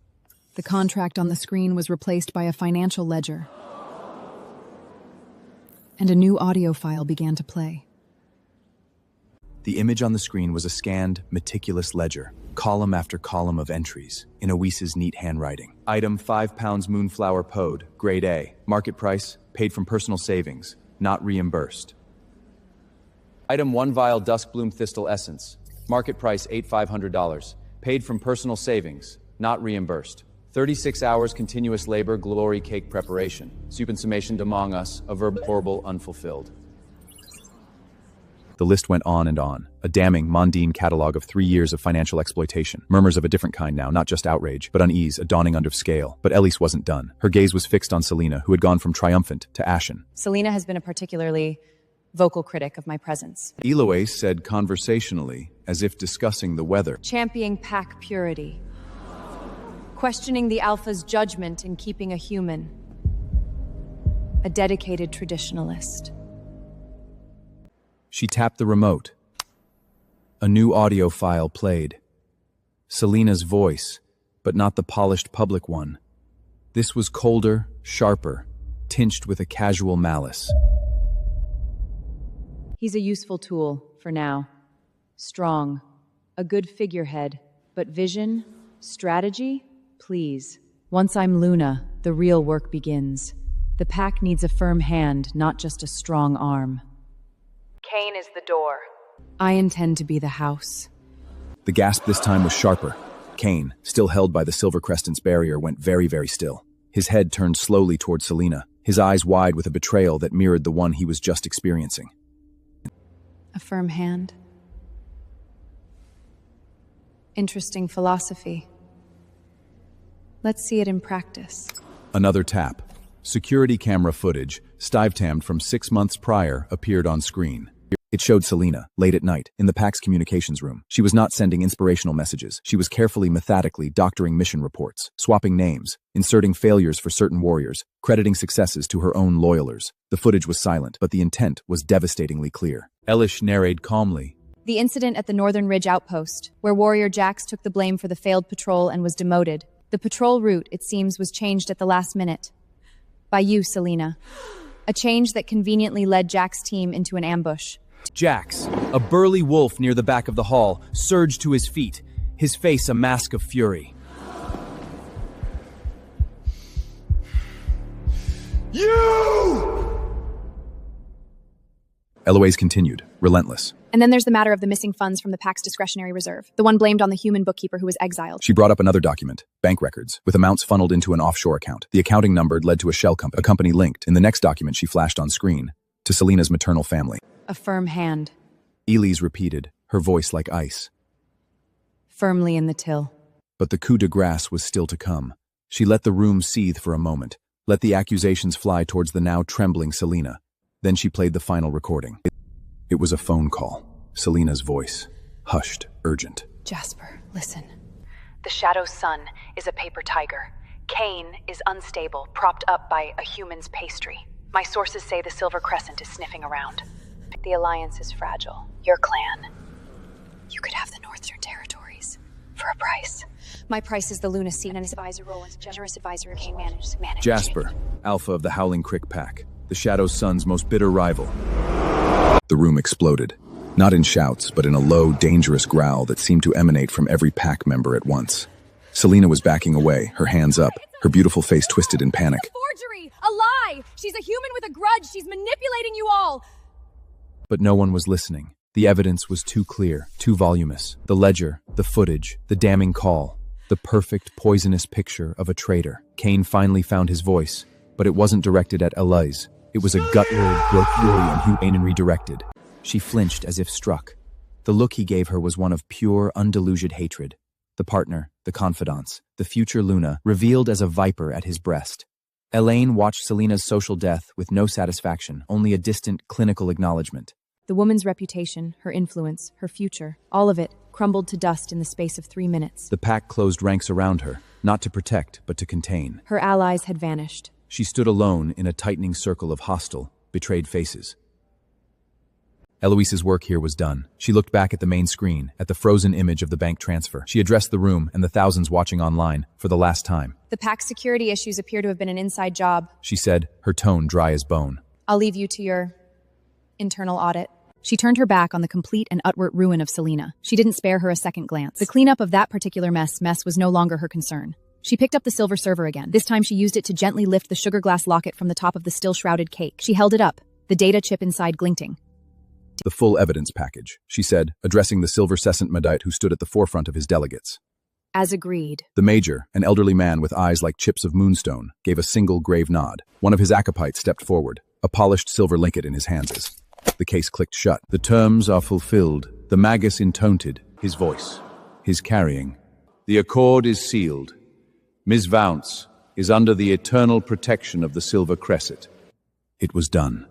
The contract on the screen was replaced by a financial ledger. And a new audio file began to play. The image on the screen was a scanned, meticulous ledger, column after column of entries, in Oise's neat handwriting. Item 5 pounds moonflower pod, grade A. Market price, paid from personal savings, not reimbursed. Item 1 vial dusk bloom thistle essence. Market price $8,500, paid from personal savings, not reimbursed. 36 hours continuous labor glory cake preparation. Soup and summation among us, a verb horrible unfulfilled. The list went on, a damning, mondaine catalog of 3 years of financial exploitation. Murmurs of a different kind now, not just outrage, but unease, a dawning under scale. But Elise wasn't done. Her gaze was fixed on Selena, who had gone from triumphant to ashen. Selena has been a particularly vocal critic of my presence. Eloise said conversationally, as if discussing the weather. Championing pack purity. Questioning the Alpha's judgment in keeping a human. A dedicated traditionalist. She tapped the remote. A new audio file played. Selena's voice, but not the polished public one. This was colder, sharper, tinged with a casual malice. He's a useful tool, for now. Strong. A good figurehead. But vision? Strategy? Please. Once I'm Luna, the real work begins. The pack needs a firm hand, not just a strong arm. Kane is the door. I intend to be the house. The gasp this time was sharper. Kane, still held by the Silver Crescent's barrier, went very, very still. His head turned slowly toward Selena, his eyes wide with a betrayal that mirrored the one he was just experiencing. A firm hand. Interesting philosophy. Let's see it in practice. Another tap. Security camera footage, stive-tammed from 6 months prior, appeared on screen. It showed Selena, late at night, in the PAC's communications room. She was not sending inspirational messages. She was carefully, methodically doctoring mission reports, swapping names, inserting failures for certain warriors, crediting successes to her own loyalers. The footage was silent, but the intent was devastatingly clear. Elish narrated calmly. The incident at the Northern Ridge outpost, where Warrior Jax took the blame for the failed patrol and was demoted. The patrol route, it seems, was changed at the last minute. By you, Selena. A change that conveniently led Jack's team into an ambush. Jax, a burly wolf near the back of the hall, surged to his feet, his face a mask of fury. You! Eloise continued, relentless. And then there's the matter of the missing funds from the PAC's discretionary reserve, the one blamed on the human bookkeeper who was exiled. She brought up another document, bank records, with amounts funneled into an offshore account. The accounting number led to a shell company, a company linked, in the next document she flashed on screen, to Selena's maternal family. A firm hand. Elise repeated, her voice like ice. Firmly in the till. But the coup de grace was still to come. She let the room seethe for a moment, let the accusations fly towards the now trembling Selena. Then she played the final recording. It was a phone call. Selena's voice, hushed, urgent. Jasper, listen. The Shadow's son is a paper tiger. Kane is unstable, propped up by a human's pastry. My sources say the Silver Crescent is sniffing around. The Alliance is fragile. Your clan. You could have the Northern Territories. For a price. My price is the Luna seat and his advisor Roland's generous advisor Kane managed. Jasper, alpha of the Howling Crick Pack, the Shadow's son's most bitter rival. The room exploded. Not in shouts, but in a low, dangerous growl that seemed to emanate from every pack member at once. Selena was backing away, her hands up, her beautiful face twisted in panic. It's a forgery! A lie! She's a human with a grudge! She's manipulating you all! But no one was listening. The evidence was too clear, too voluminous. The ledger, the footage, the damning call. The perfect, poisonous picture of a traitor. Kane finally found his voice, but it wasn't directed at Elise. It was a gut word, broke fury and humane and redirected. She flinched as if struck, The look he gave her was one of pure, undeluded hatred. The partner, the confidants, the future Luna, revealed as a viper at his breast. Elaine watched Selena's social death with no satisfaction, only a distant, clinical acknowledgement. The woman's reputation, her influence, her future, all of it crumbled to dust in the space of 3 minutes. The pack closed ranks around her, not to protect, but to contain. Her allies had vanished. She stood alone in a tightening circle of hostile, betrayed faces. Eloise's work here was done. She looked back at the main screen, at the frozen image of the bank transfer. She addressed the room and the thousands watching online for the last time. The pack's security issues appear to have been an inside job. She said, her tone dry as bone. I'll leave you to your internal audit. She turned her back on the complete and utter ruin of Selena. She didn't spare her a second glance. The cleanup of that particular mess was no longer her concern. She picked up the silver server again. This time she used it to gently lift the sugar glass locket from the top of the still-shrouded cake. She held it up, the data chip inside glinting. The full evidence package, she said, addressing the silver crescent medite who stood at the forefront of his delegates. As agreed. The major, an elderly man with eyes like chips of moonstone, gave a single grave nod. One of his acopites stepped forward, a polished silver linket in his hands. The case clicked shut. The terms are fulfilled. The magus intoned, his voice, his carrying. The accord is sealed. Ms. Vance is under the eternal protection of the Silver Crescent. It was done.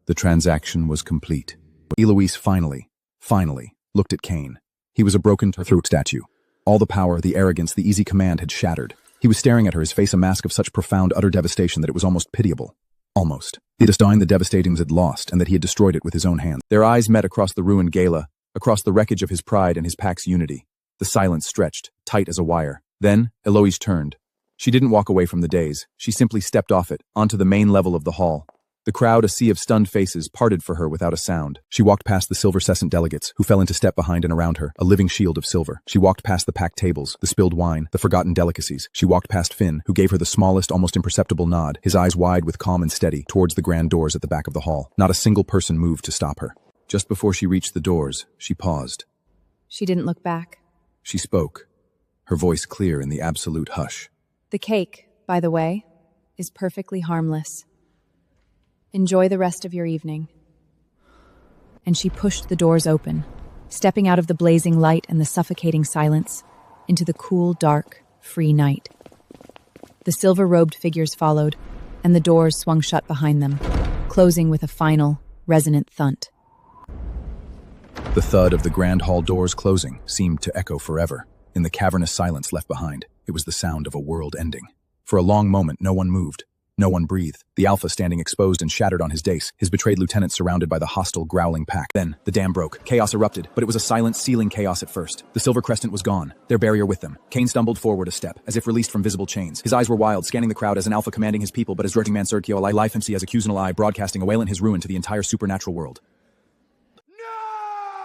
The transaction was complete. Eloise finally looked at Kane. He was a broken-throat statue. All the power, the arrogance, the easy command had shattered. He was staring at her, his face a mask of such profound, utter devastation that it was almost pitiable. Almost. He disdained the devastating had lost, and that he had destroyed it with his own hands. Their eyes met across the ruined gala, across the wreckage of his pride and his pack's unity. The silence stretched, tight as a wire. Then, Eloise turned. She didn't walk away from the dais. She simply stepped off it, onto the main level of the hall. The crowd, a sea of stunned faces, parted for her without a sound. She walked past the silver crescent delegates, who fell into step behind and around her, a living shield of silver. She walked past the packed tables, the spilled wine, the forgotten delicacies. She walked past Finn, who gave her the smallest, almost imperceptible nod, his eyes wide with calm and steady, towards the grand doors at the back of the hall. Not a single person moved to stop her. Just before she reached the doors, she paused. She didn't look back. She spoke, her voice clear in the absolute hush. The cake, by the way, is perfectly harmless. Enjoy the rest of your evening. And she pushed the doors open, stepping out of the blazing light and the suffocating silence into the cool, dark, free night. The silver-robed figures followed, and the doors swung shut behind them, closing with a final, resonant thud. The thud of the grand hall doors closing seemed to echo forever. In the cavernous silence left behind, it was the sound of a world ending. For a long moment, no one moved. No one breathed, the Alpha standing exposed and shattered on his dais, his betrayed lieutenant surrounded by the hostile, growling pack. Then, the dam broke. Chaos erupted, but it was a silent, sealing chaos at first. The Silver Crescent was gone, their barrier with them. Kane stumbled forward a step, as if released from visible chains. His eyes were wild, scanning the crowd as an Alpha commanding his people, but as Raging Man Sergio Alai Life MC as accusing eye, broadcasting a wail in his ruin to the entire supernatural world.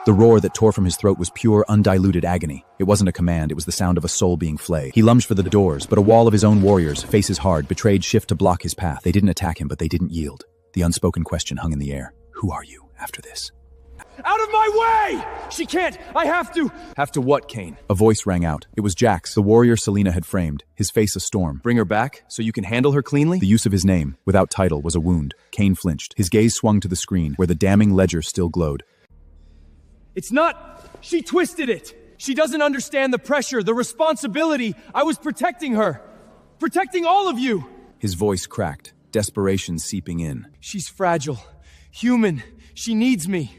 The roar that tore from his throat was pure, undiluted agony. It wasn't a command, it was the sound of a soul being flayed. He lunged for the doors, but a wall of his own warriors, faces hard, betrayed shift to block his path. They didn't attack him, but they didn't yield. The unspoken question hung in the air. Who are you after this? Out of my way! She can't! I have to! Have to what, Kane? A voice rang out. It was Jax, the warrior Selena had framed, his face a storm. Bring her back, so you can handle her cleanly? The use of his name, without title, was a wound. Kane flinched. His gaze swung to the screen, where the damning ledger still glowed. It's not... She twisted it! She doesn't understand the pressure, the responsibility. I was protecting her. Protecting all of you! His voice cracked, desperation seeping in. She's fragile. Human. She needs me.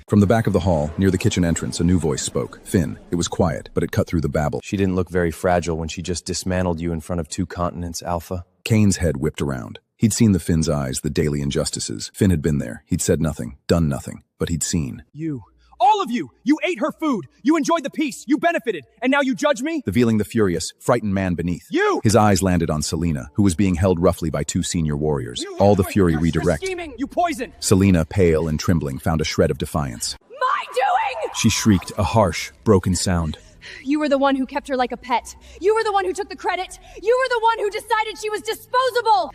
From the back of the hall, near the kitchen entrance, a new voice spoke. Finn. It was quiet, but it cut through the babble. She didn't look very fragile when she just dismantled you in front of 2 continents, Alpha. Kane's head whipped around. He'd seen the Finn's eyes, the daily injustices. Finn had been there. He'd said nothing, done nothing, but he'd seen. You. All of you! You ate her food! You enjoyed the peace! You benefited! And now you judge me? The Vealing the furious, frightened man beneath. You! His eyes landed on Selena, who was being held roughly by 2 senior warriors. All the fury redirect. You're scheming! You poison! Selena, pale and trembling, found a shred of defiance. My doing! She shrieked, a harsh, broken sound. You were the one who kept her like a pet. You were the one who took the credit. You were the one who decided she was disposable.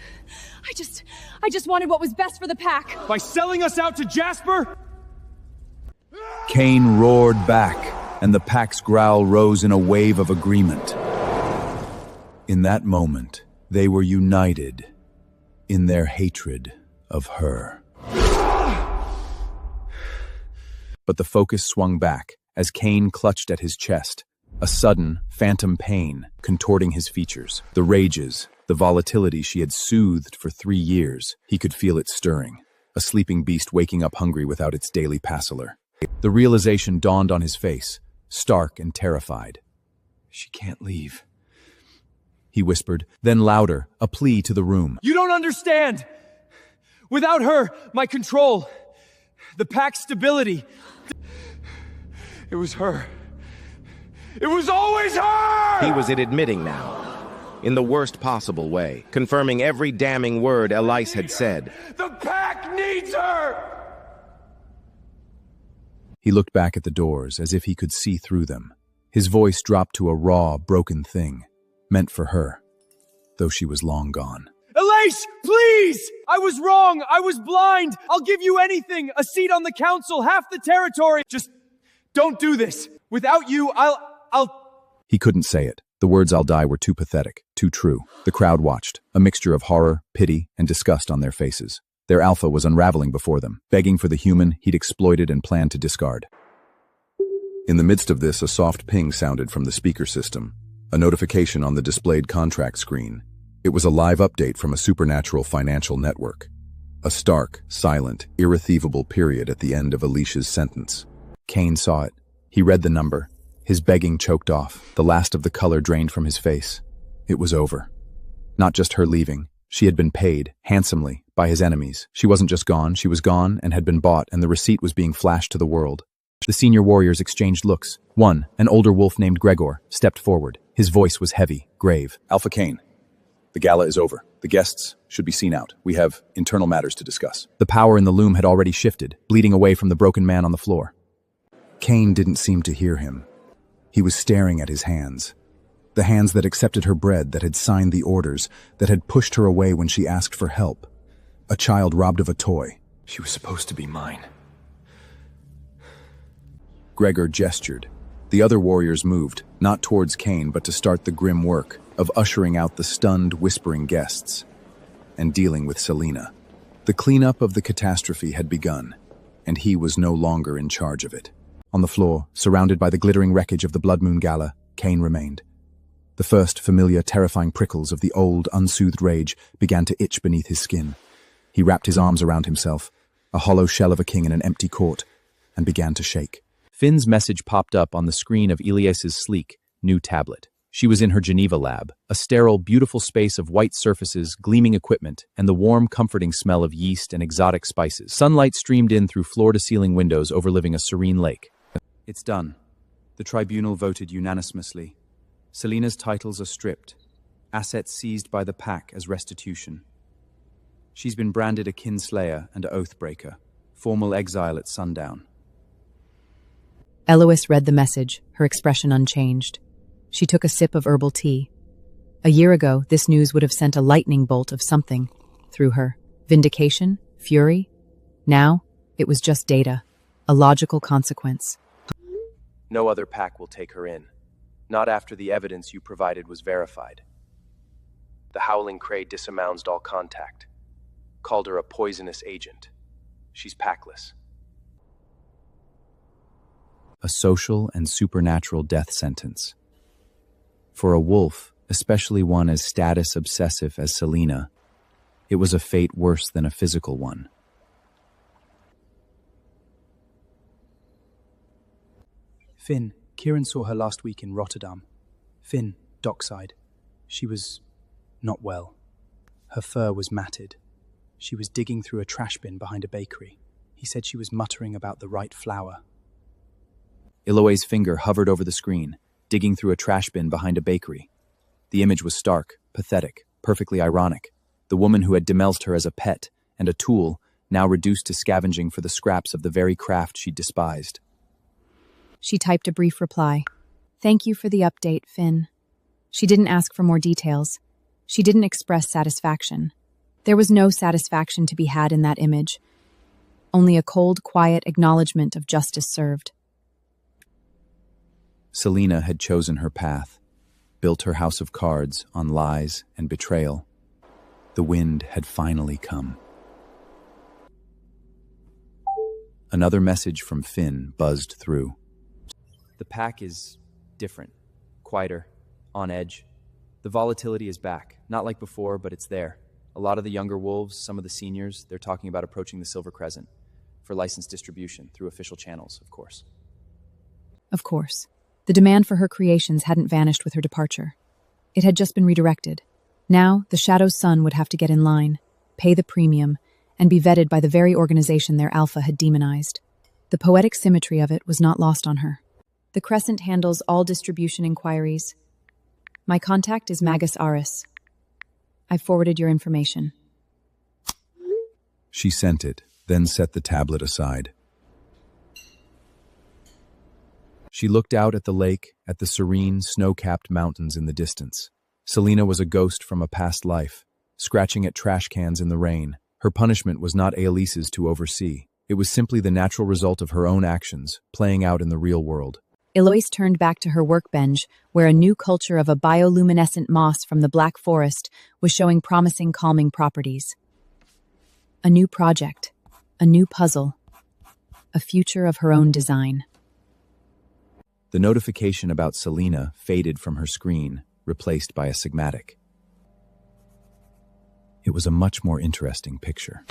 I just wanted what was best for the pack. By selling us out to Jasper? Kane roared back, and the pack's growl rose in a wave of agreement. In that moment, they were united in their hatred of her. but the focus swung back as Kane clutched at his chest, a sudden, phantom pain contorting his features. The rages, the volatility she had soothed for 3 years, he could feel it stirring, a sleeping beast waking up hungry without its daily passeler. The realization dawned on his face, stark and terrified. "She can't leave," he whispered, then louder, a plea to the room. "You don't understand! Without her, my control, the pack's stability, it was her. It was always her!" He was admitting now, in the worst possible way, confirming every damning word Elise had said. "The pack needs her!" He looked back at the doors as if he could see through them. His voice dropped to a raw, broken thing, meant for her, though she was long gone. "Elise, please! I was wrong! I was blind! I'll give you anything! A seat on the council, half the territory! Just don't do this! Without you, I'll... He couldn't say it. The words "I'll die" were too pathetic, too true. The crowd watched, a mixture of horror, pity, and disgust on their faces. Their alpha was unraveling before them, begging for the human he'd exploited and planned to discard. In the midst of this, a soft ping sounded from the speaker system, a notification on the displayed contract screen. It was a live update from a supernatural financial network. A stark, silent, irretrievable period at the end of Alicia's sentence. Kane saw it. He read the number. His begging choked off, the last of the color drained from his face. It was over. Not just her leaving. She had been paid, handsomely, by his enemies. She wasn't just gone, she was gone and had been bought, and the receipt was being flashed to the world. The senior warriors exchanged looks. One, an older wolf named Gregor, stepped forward. His voice was heavy, grave. "Alpha Kane, the gala is over. The guests should be seen out. We have internal matters to discuss." The power in the loom had already shifted, bleeding away from the broken man on the floor. Kane didn't seem to hear him. He was staring at his hands. The hands that accepted her bread, that had signed the orders, that had pushed her away when she asked for help. A child robbed of a toy. She was supposed to be mine. Gregor gestured. The other warriors moved, not towards Kane, but to start the grim work of ushering out the stunned, whispering guests and dealing with Selena. The cleanup of the catastrophe had begun, and he was no longer in charge of it. On the floor, surrounded by the glittering wreckage of the Blood Moon Gala, Kane remained. The first familiar, terrifying prickles of the old, unsoothed rage began to itch beneath his skin. He wrapped his arms around himself, a hollow shell of a king in an empty court, and began to shake. Finn's message popped up on the screen of Elias's sleek, new tablet. She was in her Geneva lab, a sterile, beautiful space of white surfaces, gleaming equipment, and the warm, comforting smell of yeast and exotic spices. Sunlight streamed in through floor-to-ceiling windows overlooking a serene lake. It's done. The tribunal voted unanimously. Selena's titles are stripped, assets seized by the pack as restitution. She's been branded a kinslayer and oathbreaker, formal exile at sundown. Eloise read the message, her expression unchanged. She took a sip of herbal tea. A year ago, this news would have sent a lightning bolt of something through her. Vindication? Fury? Now, it was just data, a logical consequence. No other pack will take her in. Not after the evidence you provided was verified. The Howling Cray disavowed all contact. Called her a poisonous agent. She's packless. A social and supernatural death sentence. For a wolf, especially one as status-obsessive as Selena, it was a fate worse than a physical one. Finn, Kieran saw her last week in Rotterdam. Finn, dockside. She was not well. Her fur was matted. She was digging through a trash bin behind a bakery. He said she was muttering about the right flour. Iloe's finger hovered over the screen, digging through a trash bin behind a bakery. The image was stark, pathetic, perfectly ironic. The woman who had demolished her as a pet and a tool, now reduced to scavenging for the scraps of the very craft she despised. She typed a brief reply. Thank you for the update, Finn. She didn't ask for more details. She didn't express satisfaction. There was no satisfaction to be had in that image. Only a cold, quiet acknowledgement of justice served. Selena had chosen her path, built her house of cards on lies and betrayal. The wind had finally come. Another message from Finn buzzed through. The pack is different, quieter, on edge. The volatility is back. Not like before, but it's there. A lot of the younger wolves, some of the seniors, they're talking about approaching the Silver Crescent for licensed distribution through official channels, of course. Of course. The demand for her creations hadn't vanished with her departure. It had just been redirected. Now, the Shadow's Sun would have to get in line, pay the premium, and be vetted by the very organization their alpha had demonized. The poetic symmetry of it was not lost on her. The Crescent handles all distribution inquiries. My contact is Magus Aris. I've forwarded your information. She sent it, then set the tablet aside. She looked out at the lake, at the serene, snow-capped mountains in the distance. Selena was a ghost from a past life, scratching at trash cans in the rain. Her punishment was not Aelise's to oversee. It was simply the natural result of her own actions, playing out in the real world. Eloise turned back to her workbench, where a new culture of a bioluminescent moss from the Black Forest was showing promising calming properties. A new project, a new puzzle, a future of her own design. The notification about Selena faded from her screen, replaced by a sigmatic. It was a much more interesting picture.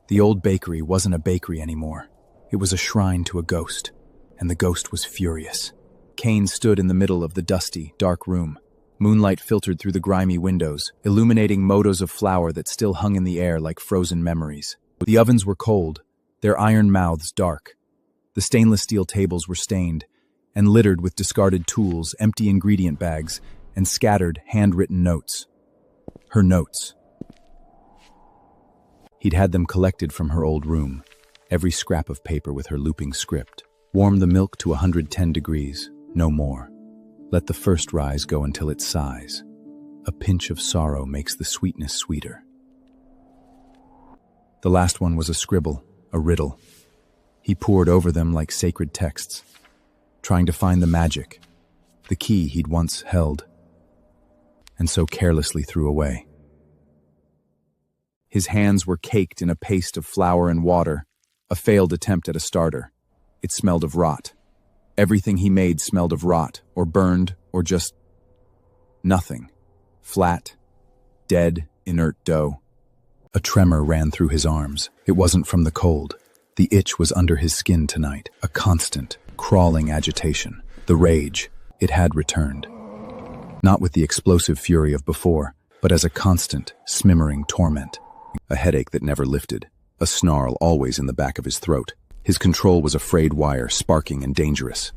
The old bakery wasn't a bakery anymore. It was a shrine to a ghost, and the ghost was furious. Kane stood in the middle of the dusty, dark room. Moonlight filtered through the grimy windows, illuminating motos of flour that still hung in the air like frozen memories. The ovens were cold, their iron mouths dark. The stainless steel tables were stained and littered with discarded tools, empty ingredient bags, and scattered, handwritten notes. Her notes. He'd had them collected from her old room, every scrap of paper with her looping script. Warm the milk to 110 degrees, no more. Let the first rise go until it sighs. A pinch of sorrow makes the sweetness sweeter. The last one was a scribble, a riddle. He pored over them like sacred texts, trying to find the magic, the key he'd once held, and so carelessly threw away. His hands were caked in a paste of flour and water, a failed attempt at a starter. It smelled of rot. Everything he made smelled of rot, or burned, or just nothing. Flat, dead, inert dough. A tremor ran through his arms. It wasn't from the cold. The itch was under his skin tonight, a constant, crawling agitation. The rage, it had returned. Not with the explosive fury of before, but as a constant, smimmering torment. A headache that never lifted, a snarl always in the back of his throat. His control was a frayed wire, sparking and dangerous.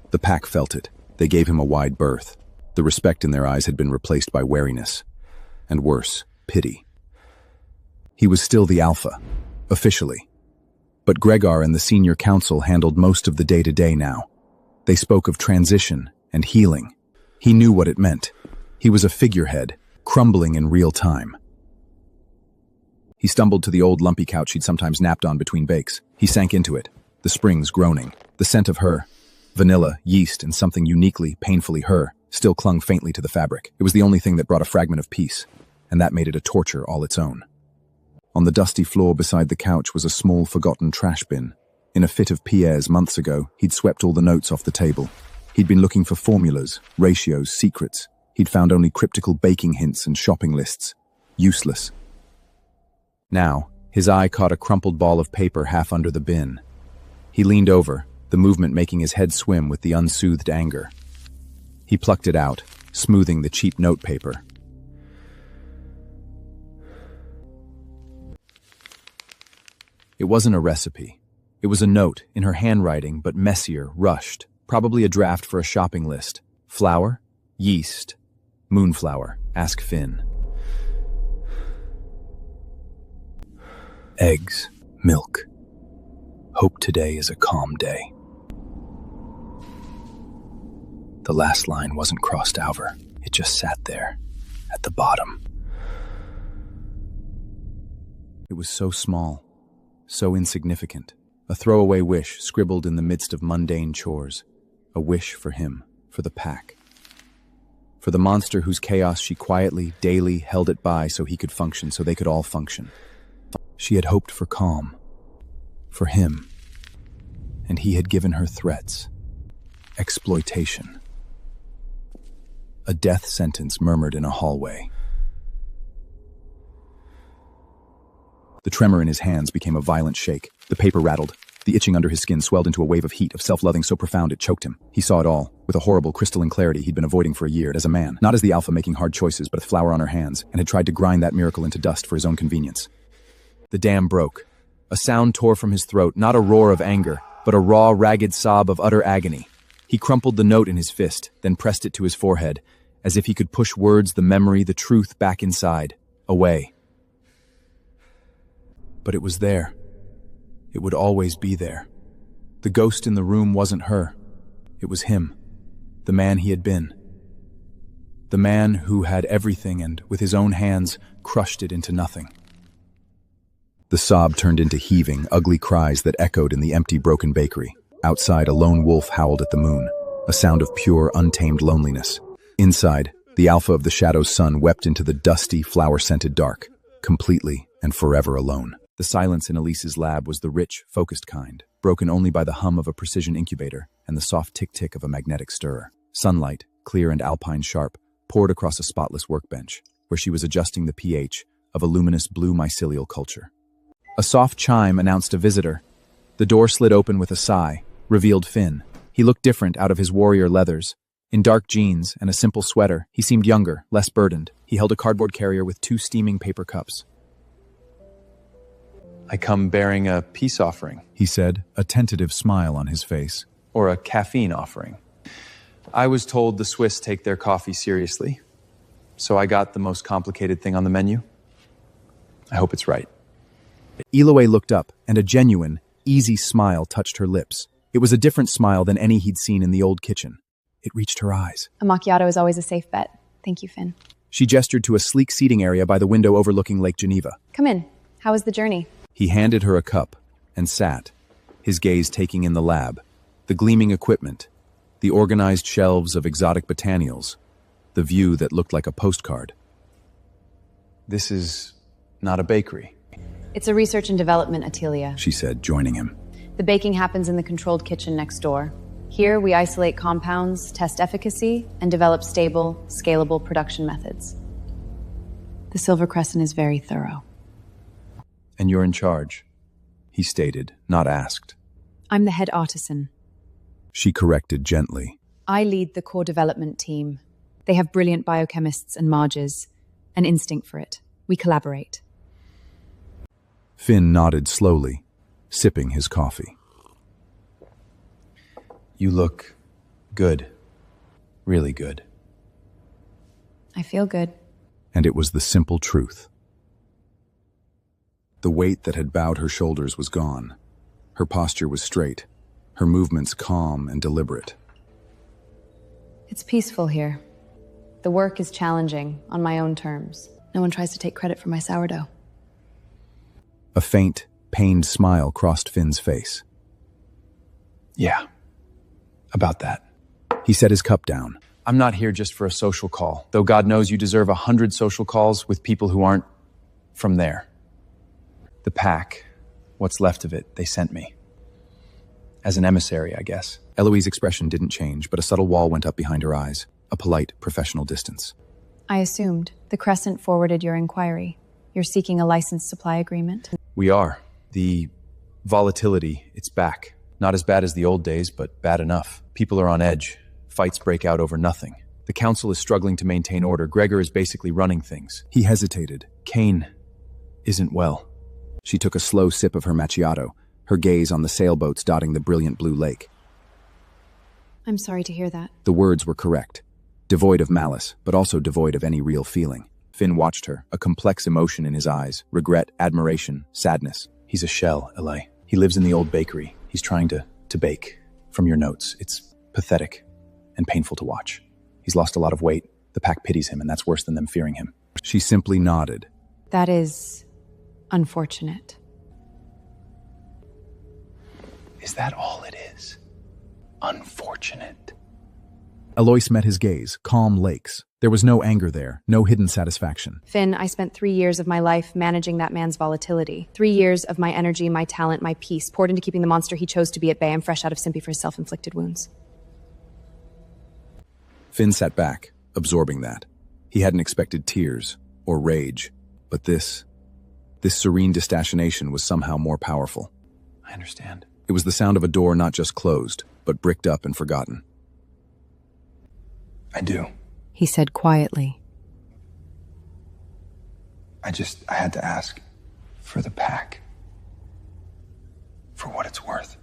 The pack felt it. They gave him a wide berth. The respect in their eyes had been replaced by wariness. And worse, pity. He was still the alpha, officially. But Gregor and the senior council handled most of the day-to-day now. They spoke of transition and healing. He knew what it meant. He was a figurehead, crumbling in real time. He stumbled to the old lumpy couch he'd sometimes napped on between bakes. He sank into it, the springs groaning. The scent of her, vanilla, yeast, and something uniquely, painfully her, still clung faintly to the fabric. It was the only thing that brought a fragment of peace, and that made it a torture all its own. On the dusty floor beside the couch was a small, forgotten trash bin. In a fit of Pierre's months ago, he'd swept all the notes off the table. He'd been looking for formulas, ratios, secrets. He'd found only cryptical baking hints and shopping lists. Useless. Now, his eye caught a crumpled ball of paper half under the bin. He leaned over, the movement making his head swim with the unsoothed anger. He plucked it out, smoothing the cheap notepaper. It wasn't a recipe. It was a note, in her handwriting, but messier, rushed. Probably a draft for a shopping list. Flour? Yeast. Moonflower. Ask Finn. Eggs. Milk. Hope today is a calm day. The last line wasn't crossed over. It just sat there, at the bottom. It was so small. So insignificant, a throwaway wish scribbled in the midst of mundane chores, a wish for him, for the pack. For the monster whose chaos she quietly, daily held it by so he could function, so they could all function. She had hoped for calm. For him. And he had given her threats. Exploitation. A death sentence murmured in a hallway. The tremor in his hands became a violent shake. The paper rattled. The itching under his skin swelled into a wave of heat, of self-loathing so profound it choked him. He saw it all, with a horrible crystalline clarity he'd been avoiding for a year as a man. Not as the alpha making hard choices, but a flower on her hands, and had tried to grind that miracle into dust for his own convenience. The dam broke. A sound tore from his throat, not a roar of anger, but a raw, ragged sob of utter agony. He crumpled the note in his fist, then pressed it to his forehead, as if he could push words, the memory, the truth back inside, away. But it was there. It would always be there. The ghost in the room wasn't her. It was him. The man he had been. The man who had everything and, with his own hands, crushed it into nothing. The sob turned into heaving, ugly cries that echoed in the empty, broken bakery. Outside, a lone wolf howled at the moon, a sound of pure, untamed loneliness. Inside, the alpha of the Shadow's sun wept into the dusty, flower-scented dark, completely and forever alone. The silence in Elise's lab was the rich, focused kind, broken only by the hum of a precision incubator and the soft tick-tick of a magnetic stirrer. Sunlight, clear and alpine sharp, poured across a spotless workbench, where she was adjusting the pH of a luminous blue mycelial culture. A soft chime announced a visitor. The door slid open with a sigh, revealed Finn. He looked different out of his warrior leathers. In dark jeans and a simple sweater, he seemed younger, less burdened. He held a cardboard carrier with 2 steaming paper cups. I come bearing a peace offering, He said, a tentative smile on his face. or a caffeine offering. I was told the Swiss take their coffee seriously, so I got the most complicated thing on the menu. I hope it's right. Eloy looked up, and a genuine, easy smile touched her lips. It was a different smile than any he'd seen in the old kitchen. It reached her eyes. A macchiato is always a safe bet. Thank you, Finn. She gestured to a sleek seating area by the window overlooking Lake Geneva. Come in. How was the journey? He handed her a cup and sat, his gaze taking in the lab, the gleaming equipment, the organized shelves of exotic botanicals, the view that looked like a postcard. This is not a bakery, It's a research and development atelier. She said, joining him. The baking happens in the controlled kitchen next door. Here, we isolate compounds, test efficacy, and develop stable, scalable production methods. The Silver Crescent is very thorough. And you're in charge, he stated, not asked. I'm the head artisan. She corrected gently. I lead the core development team. They have brilliant biochemists and mages, an instinct for it. We collaborate. Finn nodded slowly, sipping his coffee. You look good. Really good. I feel good. And it was the simple truth. The weight that had bowed her shoulders was gone. Her posture was straight, her movements calm and deliberate. It's peaceful here. The work is challenging, on my own terms. No one tries to take credit for my sourdough. A faint, pained smile crossed Finn's face. Yeah, about that. He set his cup down. I'm not here just for a social call, though God knows you deserve 100 social calls with people who aren't from there. The pack, what's left of it, they sent me. As an emissary, I guess. Eloise's expression didn't change, but a subtle wall went up behind her eyes, a polite, professional distance. I assumed. The Crescent forwarded your inquiry. You're seeking a licensed supply agreement? We are. The volatility, it's back. Not as bad as the old days, but bad enough. People are on edge. Fights break out over nothing. The council is struggling to maintain order. Gregor is basically running things. He hesitated. Kane isn't well. She took a slow sip of her macchiato, her gaze on the sailboats dotting the brilliant blue lake. I'm sorry to hear that. The words were correct. Devoid of malice, but also devoid of any real feeling. Finn watched her, a complex emotion in his eyes. Regret, admiration, sadness. He's a shell, Eli. He lives in the old bakery. He's trying to bake. From your notes, it's pathetic and painful to watch. He's lost a lot of weight. The pack pities him, and that's worse than them fearing him. She simply nodded. That is unfortunate. Is that all it is? Unfortunate. Alois met his gaze, calm lakes. There was no anger there, no hidden satisfaction. Finn, I spent 3 years of my life managing that man's volatility. 3 years of my energy, my talent, my peace, poured into keeping the monster he chose to be at bay. I'm fresh out of Simpy for his self-inflicted wounds. Finn sat back, absorbing that. He hadn't expected tears or rage, but this serene disdaination was somehow more powerful. I understand. It was the sound of a door not just closed, but bricked up and forgotten. I do. He said quietly. I had to ask for the pack. For what it's worth.